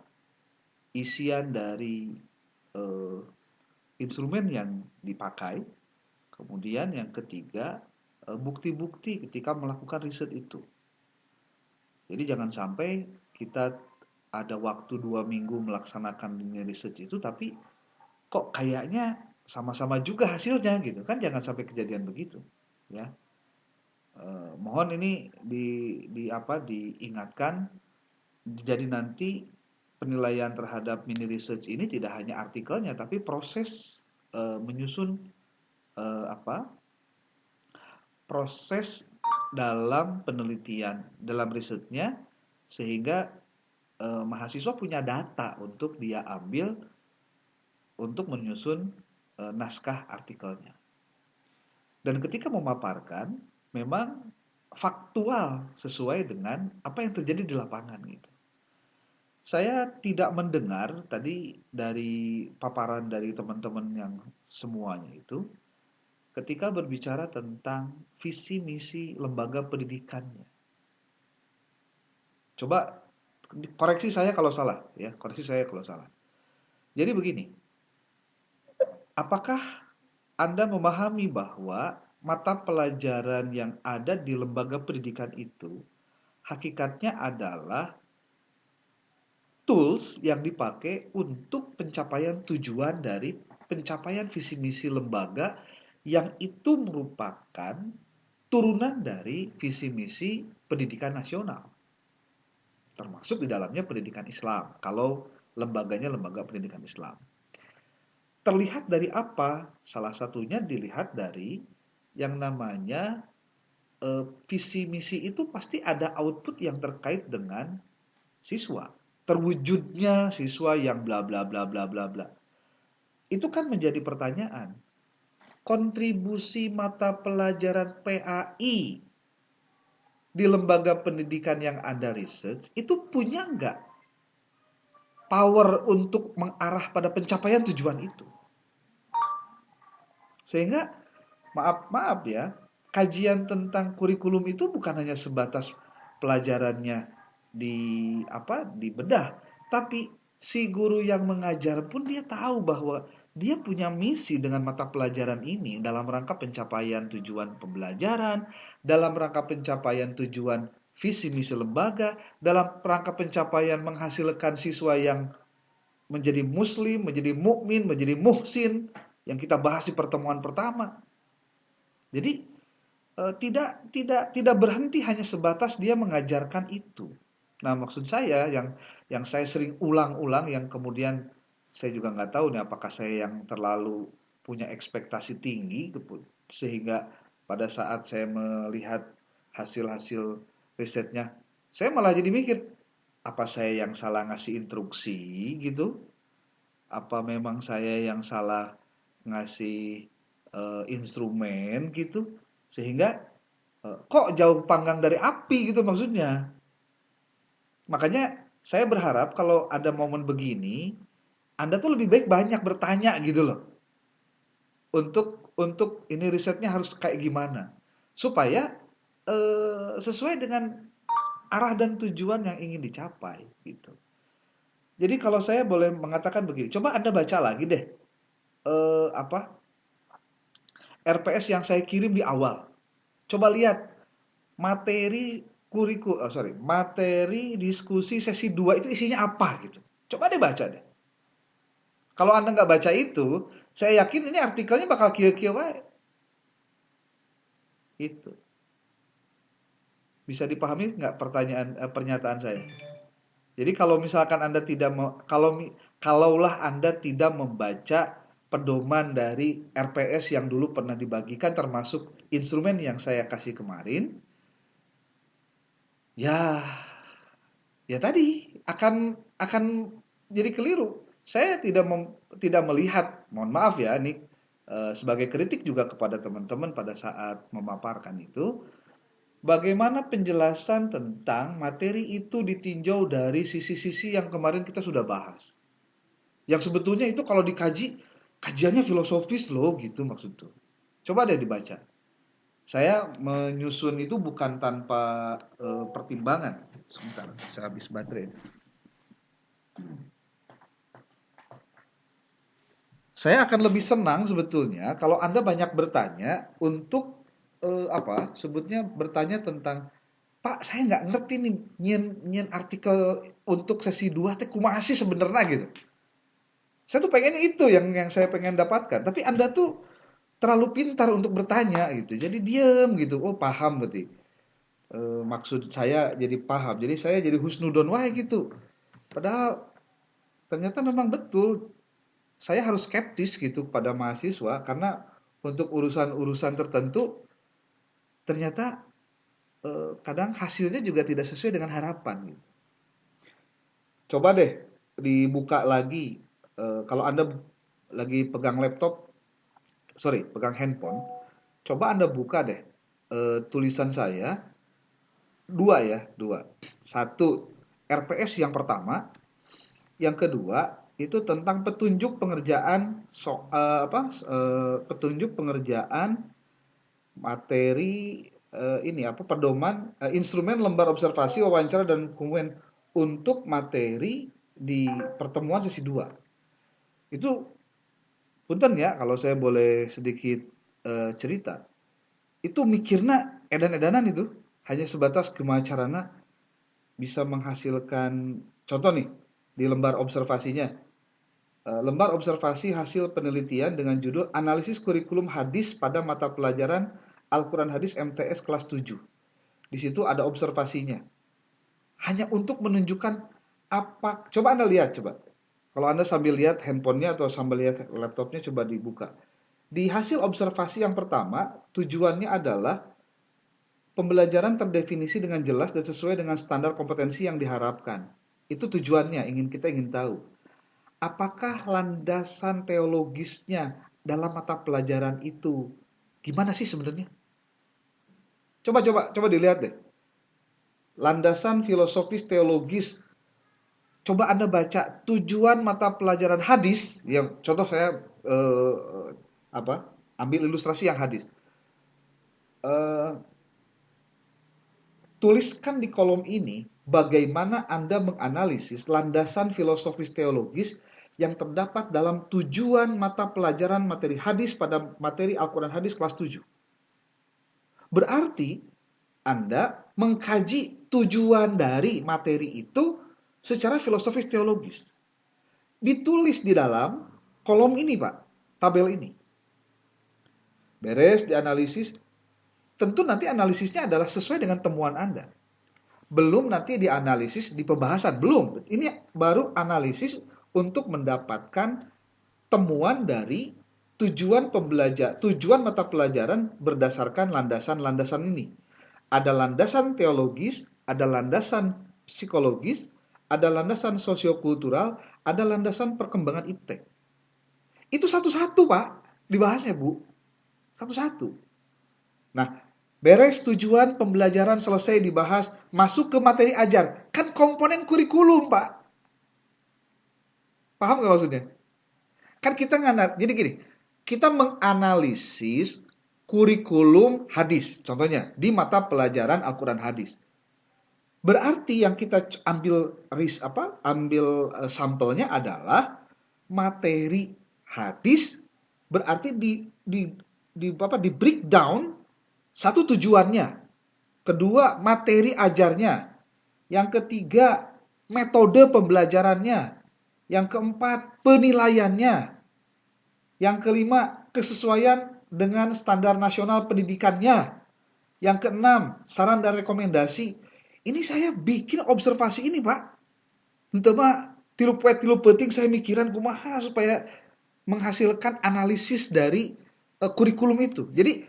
isian dari instrumen yang dipakai, kemudian yang ketiga bukti-bukti ketika melakukan riset itu. Jadi jangan sampai kita ada waktu 2 minggu melaksanakan riset itu, tapi kok kayaknya sama-sama juga hasilnya gitu kan, jangan sampai kejadian begitu ya. Mohon ini diingatkan. Jadi nanti penilaian terhadap mini research ini tidak hanya artikelnya, tapi proses menyusun proses dalam penelitian, dalam risetnya, sehingga mahasiswa punya data untuk dia ambil untuk menyusun naskah artikelnya. Dan ketika memaparkan, memang faktual sesuai dengan apa yang terjadi di lapangan gitu. Saya tidak mendengar tadi dari paparan dari teman-teman yang semuanya itu ketika berbicara tentang visi misi lembaga pendidikannya. Coba koreksi saya kalau salah ya, koreksi saya kalau salah. Jadi begini, apakah Anda memahami bahwa mata pelajaran yang ada di lembaga pendidikan itu hakikatnya adalah tools yang dipakai untuk pencapaian tujuan dari pencapaian visi misi lembaga yang itu merupakan turunan dari visi misi pendidikan nasional. Termasuk di dalamnya pendidikan Islam, kalau lembaganya lembaga pendidikan Islam. Terlihat dari apa? Salah satunya dilihat dari yang namanya visi misi itu pasti ada output yang terkait dengan siswa. Terwujudnya siswa yang bla bla bla bla bla bla. Itu kan menjadi pertanyaan. Kontribusi mata pelajaran PAI di lembaga pendidikan yang Anda research itu punya nggak power untuk mengarah pada pencapaian tujuan itu? Sehingga maaf ya, kajian tentang kurikulum itu bukan hanya sebatas pelajarannya dibedah, tapi si guru yang mengajar pun dia tahu bahwa dia punya misi dengan mata pelajaran ini dalam rangka pencapaian tujuan pembelajaran, dalam rangka pencapaian tujuan visi misi lembaga, dalam rangka pencapaian menghasilkan siswa yang menjadi muslim, menjadi mukmin, menjadi muhsin yang kita bahas di pertemuan pertama. Jadi tidak berhenti hanya sebatas dia mengajarkan itu. Nah, maksud saya yang saya sering ulang-ulang, yang kemudian saya juga nggak tahu nih apakah saya yang terlalu punya ekspektasi tinggi sehingga pada saat saya melihat hasil-hasil risetnya, saya malah jadi mikir, apa saya yang salah ngasih instruksi gitu? Apa memang saya yang salah ngasih instrumen gitu? Sehingga kok jauh panggang dari api gitu maksudnya. Makanya saya berharap kalau ada momen begini, Anda tuh lebih baik banyak bertanya gitu loh. Untuk ini risetnya harus kayak gimana. Supaya sesuai dengan arah dan tujuan yang ingin dicapai gitu. Jadi kalau saya boleh mengatakan begini, coba Anda baca lagi deh RPS yang saya kirim di awal. Coba lihat materi materi diskusi sesi 2 itu isinya apa gitu. Coba deh baca deh. Kalau Anda nggak baca itu, saya yakin ini artikelnya bakal kieu-kieu wae. Itu. Bisa dipahami nggak pernyataan saya? Jadi kalau misalkan Anda kalaulah Anda tidak membaca pedoman dari RPS yang dulu pernah dibagikan termasuk instrumen yang saya kasih kemarin, ya tadi akan jadi keliru. Saya tidak melihat, mohon maaf ya, ini sebagai kritik juga kepada teman-teman pada saat memaparkan itu, bagaimana penjelasan tentang materi itu ditinjau dari sisi-sisi yang kemarin kita sudah bahas. Yang sebetulnya itu kalau dikaji, kajiannya filosofis loh gitu maksudnya. Coba deh dibaca. Saya menyusun itu bukan tanpa pertimbangan. Sebentar, bisa habis baterai. Saya akan lebih senang sebetulnya kalau Anda banyak bertanya untuk sebutnya bertanya tentang, Pak, saya nggak ngerti nih nyen artikel untuk sesi 2 teh kumaha sih sebenarnya gitu. Saya tuh pengen itu yang saya pengen dapatkan, tapi Anda tuh terlalu pintar untuk bertanya gitu. Jadi diem gitu. Oh, paham berarti. Maksud saya jadi paham. Jadi saya jadi husnudon wae gitu. Padahal ternyata memang betul. Saya harus skeptis gitu pada mahasiswa karena untuk urusan-urusan tertentu ternyata kadang hasilnya juga tidak sesuai dengan harapan gitu. Coba deh dibuka lagi. Kalau Anda lagi pegang laptop, pegang handphone, coba Anda buka deh tulisan saya, dua. Satu, RPS yang pertama, yang kedua itu tentang petunjuk pengerjaan petunjuk pengerjaan materi pedoman instrumen lembar observasi wawancara dan dokumen untuk materi di pertemuan sesi 2. Itu punten ya kalau saya boleh sedikit cerita. Itu mikirna edan-edanan itu hanya sebatas gimana carana bisa menghasilkan contoh nih di lembar observasinya. Lembar observasi hasil penelitian dengan judul Analisis Kurikulum Hadis pada Mata Pelajaran Al-Quran Hadis MTS kelas 7. Di situ ada observasinya. Hanya untuk menunjukkan apa. Coba Anda lihat, coba. Kalau Anda sambil lihat handphonenya atau sambil lihat laptopnya, coba dibuka. Di hasil observasi yang pertama, tujuannya adalah pembelajaran terdefinisi dengan jelas dan sesuai dengan standar kompetensi yang diharapkan. Itu tujuannya, kita ingin tahu. Apakah landasan teologisnya dalam mata pelajaran itu gimana sih sebenarnya? Coba dilihat deh. Landasan filosofis teologis. Coba Anda baca tujuan mata pelajaran hadis, yang contoh saya ambil ilustrasi yang hadis. Tuliskan di kolom ini bagaimana Anda menganalisis landasan filosofis teologis yang terdapat dalam tujuan mata pelajaran materi hadis pada materi Al-Quran Hadis kelas 7. Berarti Anda mengkaji tujuan dari materi itu secara filosofis teologis. Ditulis di dalam kolom ini, Pak, tabel ini. Beres dianalisis, tentu nanti analisisnya adalah sesuai dengan temuan Anda. Belum nanti dianalisis di pembahasan, belum. Ini baru analisis untuk mendapatkan temuan dari tujuan mata pelajaran berdasarkan landasan-landasan ini. Ada landasan teologis, ada landasan psikologis, ada landasan sosiokultural, ada landasan perkembangan iptek. Itu satu-satu, Pak, dibahasnya, Bu. Satu-satu. Nah, beres tujuan pembelajaran selesai dibahas, masuk ke materi ajar. Kan komponen kurikulum, Pak. Paham nggak maksudnya? Kan jadi gini, kita menganalisis kurikulum hadis, contohnya di mata pelajaran Al-Quran Hadis. Berarti yang kita ambil sampelnya adalah materi hadis, berarti di breakdown. Satu, tujuannya. Kedua, materi ajarnya. Yang ketiga, metode pembelajarannya. Yang keempat, penilaiannya. Yang kelima, kesesuaian dengan standar nasional pendidikannya. Yang keenam, saran dan rekomendasi. Ini saya bikin observasi ini, Pak. Entah mah tilu penting saya mikiran kumaha supaya menghasilkan analisis dari kurikulum itu. Jadi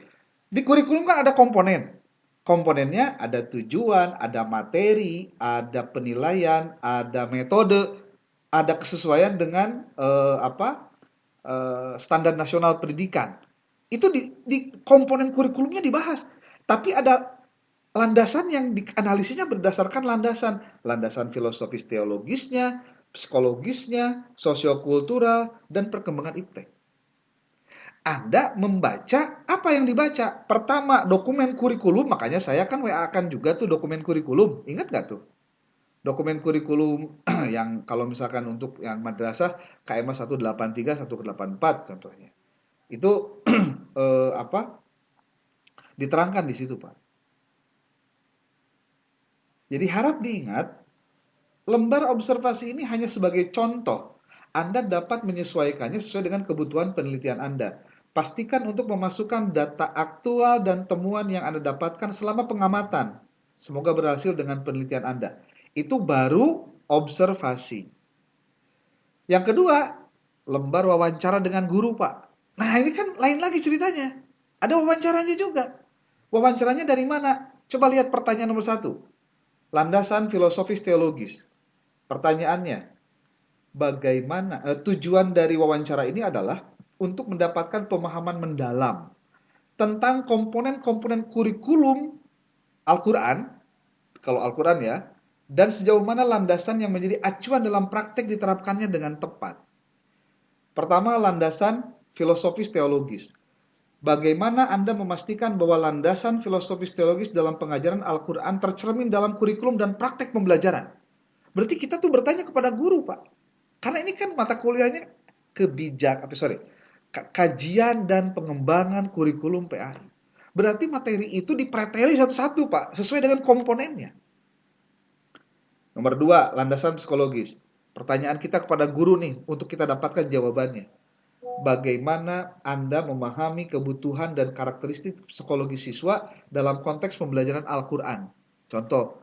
di kurikulum kan ada komponen. Komponennya ada tujuan, ada materi, ada penilaian, ada metode, ada kesesuaian dengan standar nasional pendidikan. Itu di komponen kurikulumnya dibahas. Tapi ada landasan yang dianalisisnya berdasarkan landasan filosofis teologisnya, psikologisnya, sosiokultural, dan perkembangan iptek. Anda membaca apa yang dibaca. Pertama, dokumen kurikulum, makanya saya kan WA-kan juga tuh dokumen kurikulum. Ingat nggak tuh? Dokumen kurikulum yang kalau misalkan untuk yang madrasah KMA 183, 184 contohnya. Itu diterangkan di situ, Pak. Jadi harap diingat, lembar observasi ini hanya sebagai contoh. Anda dapat menyesuaikannya sesuai dengan kebutuhan penelitian Anda. Pastikan untuk memasukkan data aktual dan temuan yang Anda dapatkan selama pengamatan. Semoga berhasil dengan penelitian Anda. Itu baru observasi. Yang kedua, lembar wawancara dengan guru, Pak. Nah, ini kan lain lagi ceritanya. Ada wawancaranya juga. Wawancaranya dari mana? Coba lihat pertanyaan nomor 1. Landasan filosofis teologis. Pertanyaannya, bagaimana tujuan dari wawancara ini adalah untuk mendapatkan pemahaman mendalam tentang komponen-komponen kurikulum Al-Quran, kalau Al-Quran ya, dan sejauh mana landasan yang menjadi acuan dalam praktek diterapkannya dengan tepat. Pertama, landasan filosofis teologis. Bagaimana Anda memastikan bahwa landasan filosofis teologis dalam pengajaran Al-Quran tercermin dalam kurikulum dan praktek pembelajaran? Berarti kita tuh bertanya kepada guru, Pak. Karena ini kan mata kuliahnya kajian dan pengembangan kurikulum PAI. Berarti materi itu dipreteli satu-satu, Pak, sesuai dengan komponennya. Nomor 2, landasan psikologis. Pertanyaan kita kepada guru nih, untuk kita dapatkan jawabannya. Bagaimana Anda memahami kebutuhan dan karakteristik psikologis siswa dalam konteks pembelajaran Al-Quran? Contoh,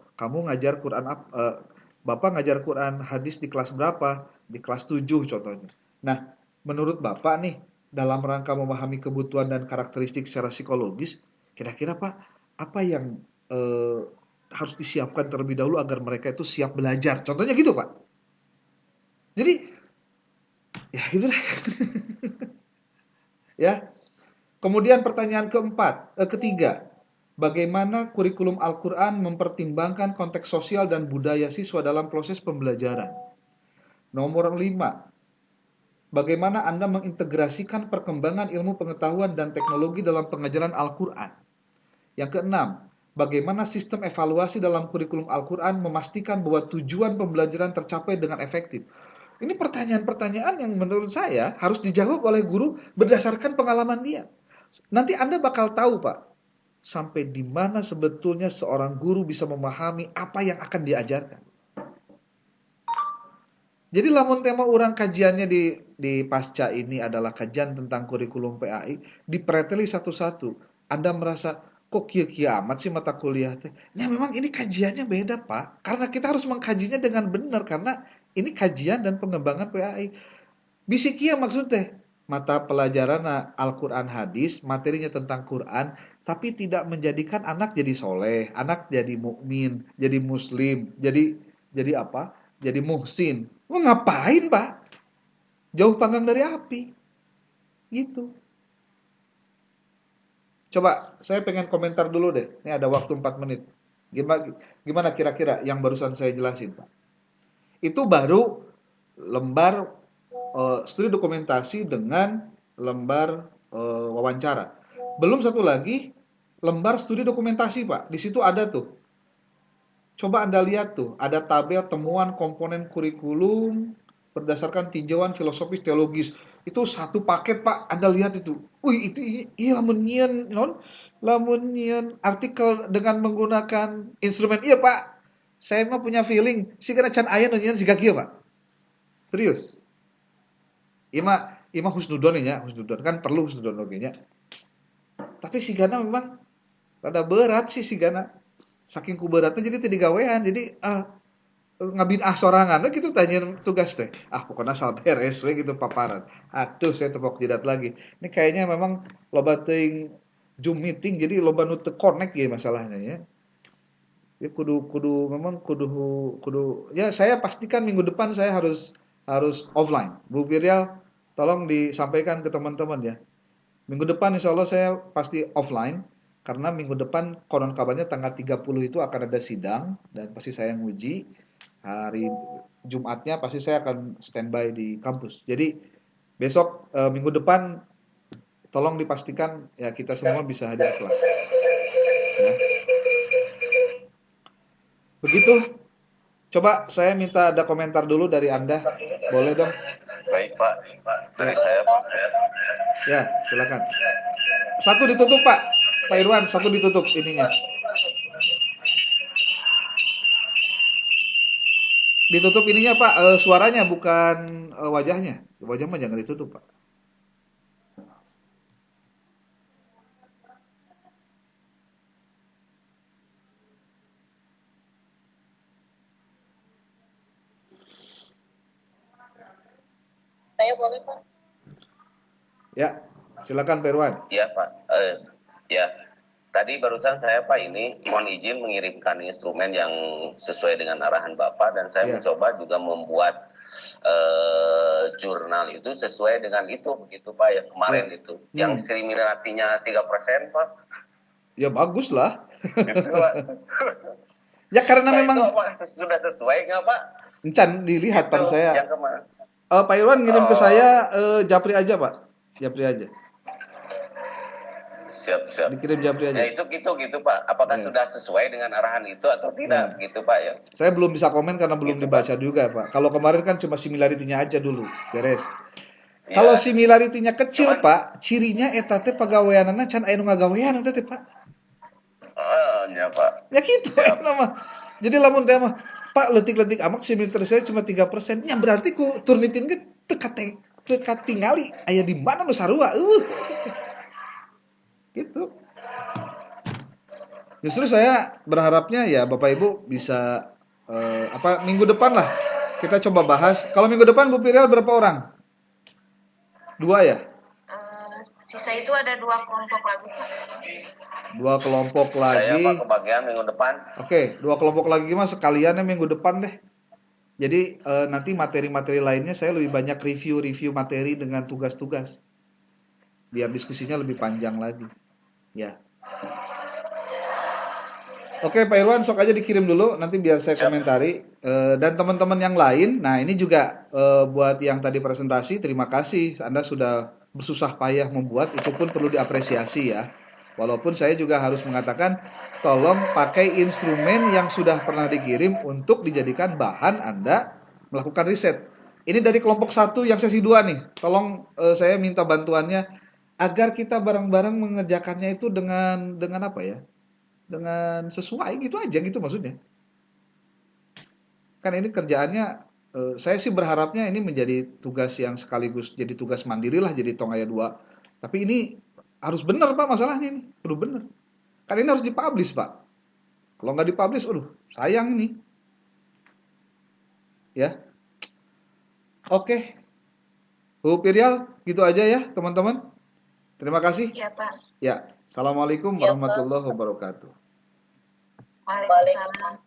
Bapak ngajar Quran hadis di kelas berapa? Di kelas 7 contohnya. Nah, menurut Bapak nih, dalam rangka memahami kebutuhan dan karakteristik secara psikologis, kira-kira Pak, apa yang harus disiapkan terlebih dahulu agar mereka itu siap belajar? Contohnya gitu, Pak. Jadi, ya itulah. Ya. Kemudian pertanyaan ketiga, bagaimana kurikulum Al-Quran mempertimbangkan konteks sosial dan budaya siswa dalam proses pembelajaran? Nomor 5, bagaimana Anda mengintegrasikan perkembangan ilmu pengetahuan dan teknologi dalam pengajaran Al-Quran? Yang keenam, bagaimana sistem evaluasi dalam kurikulum Al-Quran memastikan bahwa tujuan pembelajaran tercapai dengan efektif? Ini pertanyaan-pertanyaan yang menurut saya harus dijawab oleh guru berdasarkan pengalaman dia. Nanti Anda bakal tahu, Pak, sampai di mana sebetulnya seorang guru bisa memahami apa yang akan diajarkan. Jadi lamun tema orang kajiannya di pasca ini adalah kajian tentang kurikulum PAI, dipreteli satu-satu. Anda merasa, kok kia-kia amat sih mata kuliah teh? Ya memang ini kajiannya beda, Pak. Karena kita harus mengkajinya dengan benar, karena ini kajian dan pengembangan PAI. Bisi kia maksudnya, mata pelajaran Al-Quran hadis, materinya tentang Quran, tapi tidak menjadikan anak jadi soleh, anak jadi mukmin, jadi muslim, jadi apa? Jadi muhsin. Wah, ngapain, Pak? Jauh panggang dari api. Gitu. Coba, saya pengen komentar dulu deh. Ini ada waktu 4 menit. Gimana kira-kira yang barusan saya jelasin, Pak? Itu baru lembar studi dokumentasi dengan lembar wawancara. Belum satu lagi, lembar studi dokumentasi, Pak. Di situ ada tuh. Coba Anda lihat tuh, ada tabel temuan komponen kurikulum berdasarkan tinjauan filosofis teologis. Itu satu paket, Pak. Anda lihat itu. Wih, itu iya lamun nyieun artikel dengan menggunakan instrumen. Iya, Pak. Saya mah punya feeling sigana can aya nu nyieun siga kieu, Pak. Serius. Ima husnudon ya, husnudon kan perlu husnudon oge nya. Tapi sigana memang rada berat sih sigana. Saking ku beratnya jadi teu digawean. Jadi ngabin sorangan we gitu tanya tugas teh. Pokoknya asal beres we gitu paparan. Aduh, saya tepok jidat lagi. Ini kayaknya memang loba teuing Zoom meeting jadi loba nu teu connect ya masalahnya ya. Ya kudu ya saya pastikan minggu depan saya harus offline. Bu Virial, tolong disampaikan ke teman-teman ya. Minggu depan insya Allah saya pasti offline. Karena minggu depan konon kabarnya tanggal 30 itu akan ada sidang. Dan pasti saya nguji. Hari Jumatnya pasti saya akan standby di kampus. Jadi besok minggu depan tolong dipastikan ya kita semua bisa hadir kelas. Ya. Begitu. Coba saya minta ada komentar dulu dari Anda. Boleh dong? Baik, Pak. Dari saya, Pak. Ya, silakan. Satu ditutup, Pak. Pak Irwan, satu ditutup ininya. Ditutup ininya, Pak. Suaranya bukan wajahnya. Wajah mah jangan ditutup, Pak. Saya boleh, Pak? Ya, silakan Pak Irwan. Iya, Pak. Ya. tadi barusan saya Pak ini mohon izin mengirimkan instrumen yang sesuai dengan arahan Bapak dan saya mencoba juga membuat jurnal itu sesuai dengan itu begitu Pak yang kemarin itu yang similarity-nya 3% Pak. Ya bagus lah. Gitu, Pak. Ya karena Pak, memang itu apakah sudah sesuai nggak Pak? Encan dilihat pada saya. Yang kemarin. Pak Irwan ngirim ke saya Japri aja Pak. Japri aja. Siap. Dikirim Japri aja. Ya itu gitu Pak. Apakah sudah sesuai dengan arahan itu atau tidak gitu Pak ya? Saya belum bisa komen karena belum dibaca juga Pak. Kalau kemarin kan cuma similarity-nya aja dulu, beres. Ya. Kalau similarity-nya kecil Pak, cirinya eta teh pagaweanana can aya nu ngagawean teh Pak. Ya Pak. Ya gitu nama. Jadi lamun teh mah Pak letik-letik amak similarity saya cuma 3%. Ya berarti ku turnitin ke teka tingali aya di mana nu sarua. Gitu. Justru saya berharapnya ya Bapak Ibu bisa minggu depan lah kita coba bahas. Kalau minggu depan Bu Pirial berapa orang? 2 ya? Sisa itu ada 2 kelompok lagi Pak. 2 kelompok lagi. Saya Pak kebagian minggu depan. Oke, 2 kelompok lagi mas sekaliannya minggu depan deh. Jadi nanti materi-materi lainnya saya lebih banyak review materi dengan tugas-tugas. Biar diskusinya lebih panjang lagi. Ya. Oke Pak Irwan, sok aja dikirim dulu, nanti biar saya komentari. Dan teman-teman yang lain, nah ini juga buat yang tadi presentasi, terima kasih Anda sudah bersusah payah membuat, itu pun perlu diapresiasi ya. Walaupun saya juga harus mengatakan, tolong pakai instrumen yang sudah pernah dikirim untuk dijadikan bahan Anda melakukan riset. Ini dari kelompok 1 yang sesi 2 nih, tolong saya minta bantuannya, agar kita bareng-bareng mengerjakannya itu dengan apa ya? Dengan sesuai gitu aja gitu maksudnya. Kan ini kerjaannya saya sih berharapnya ini menjadi tugas yang sekaligus jadi tugas mandiri lah jadi tong aya 2. Tapi ini harus benar Pak masalahnya ini. Perlu benar. Kan ini harus dipublish Pak. Kalau nggak dipublish, aduh sayang ini. Ya. Oke. Bu Pirial gitu aja ya teman-teman. Terima kasih. Iya Pak. Ya. Assalamualaikum warahmatullahi wabarakatuh. Waalaikumsalam.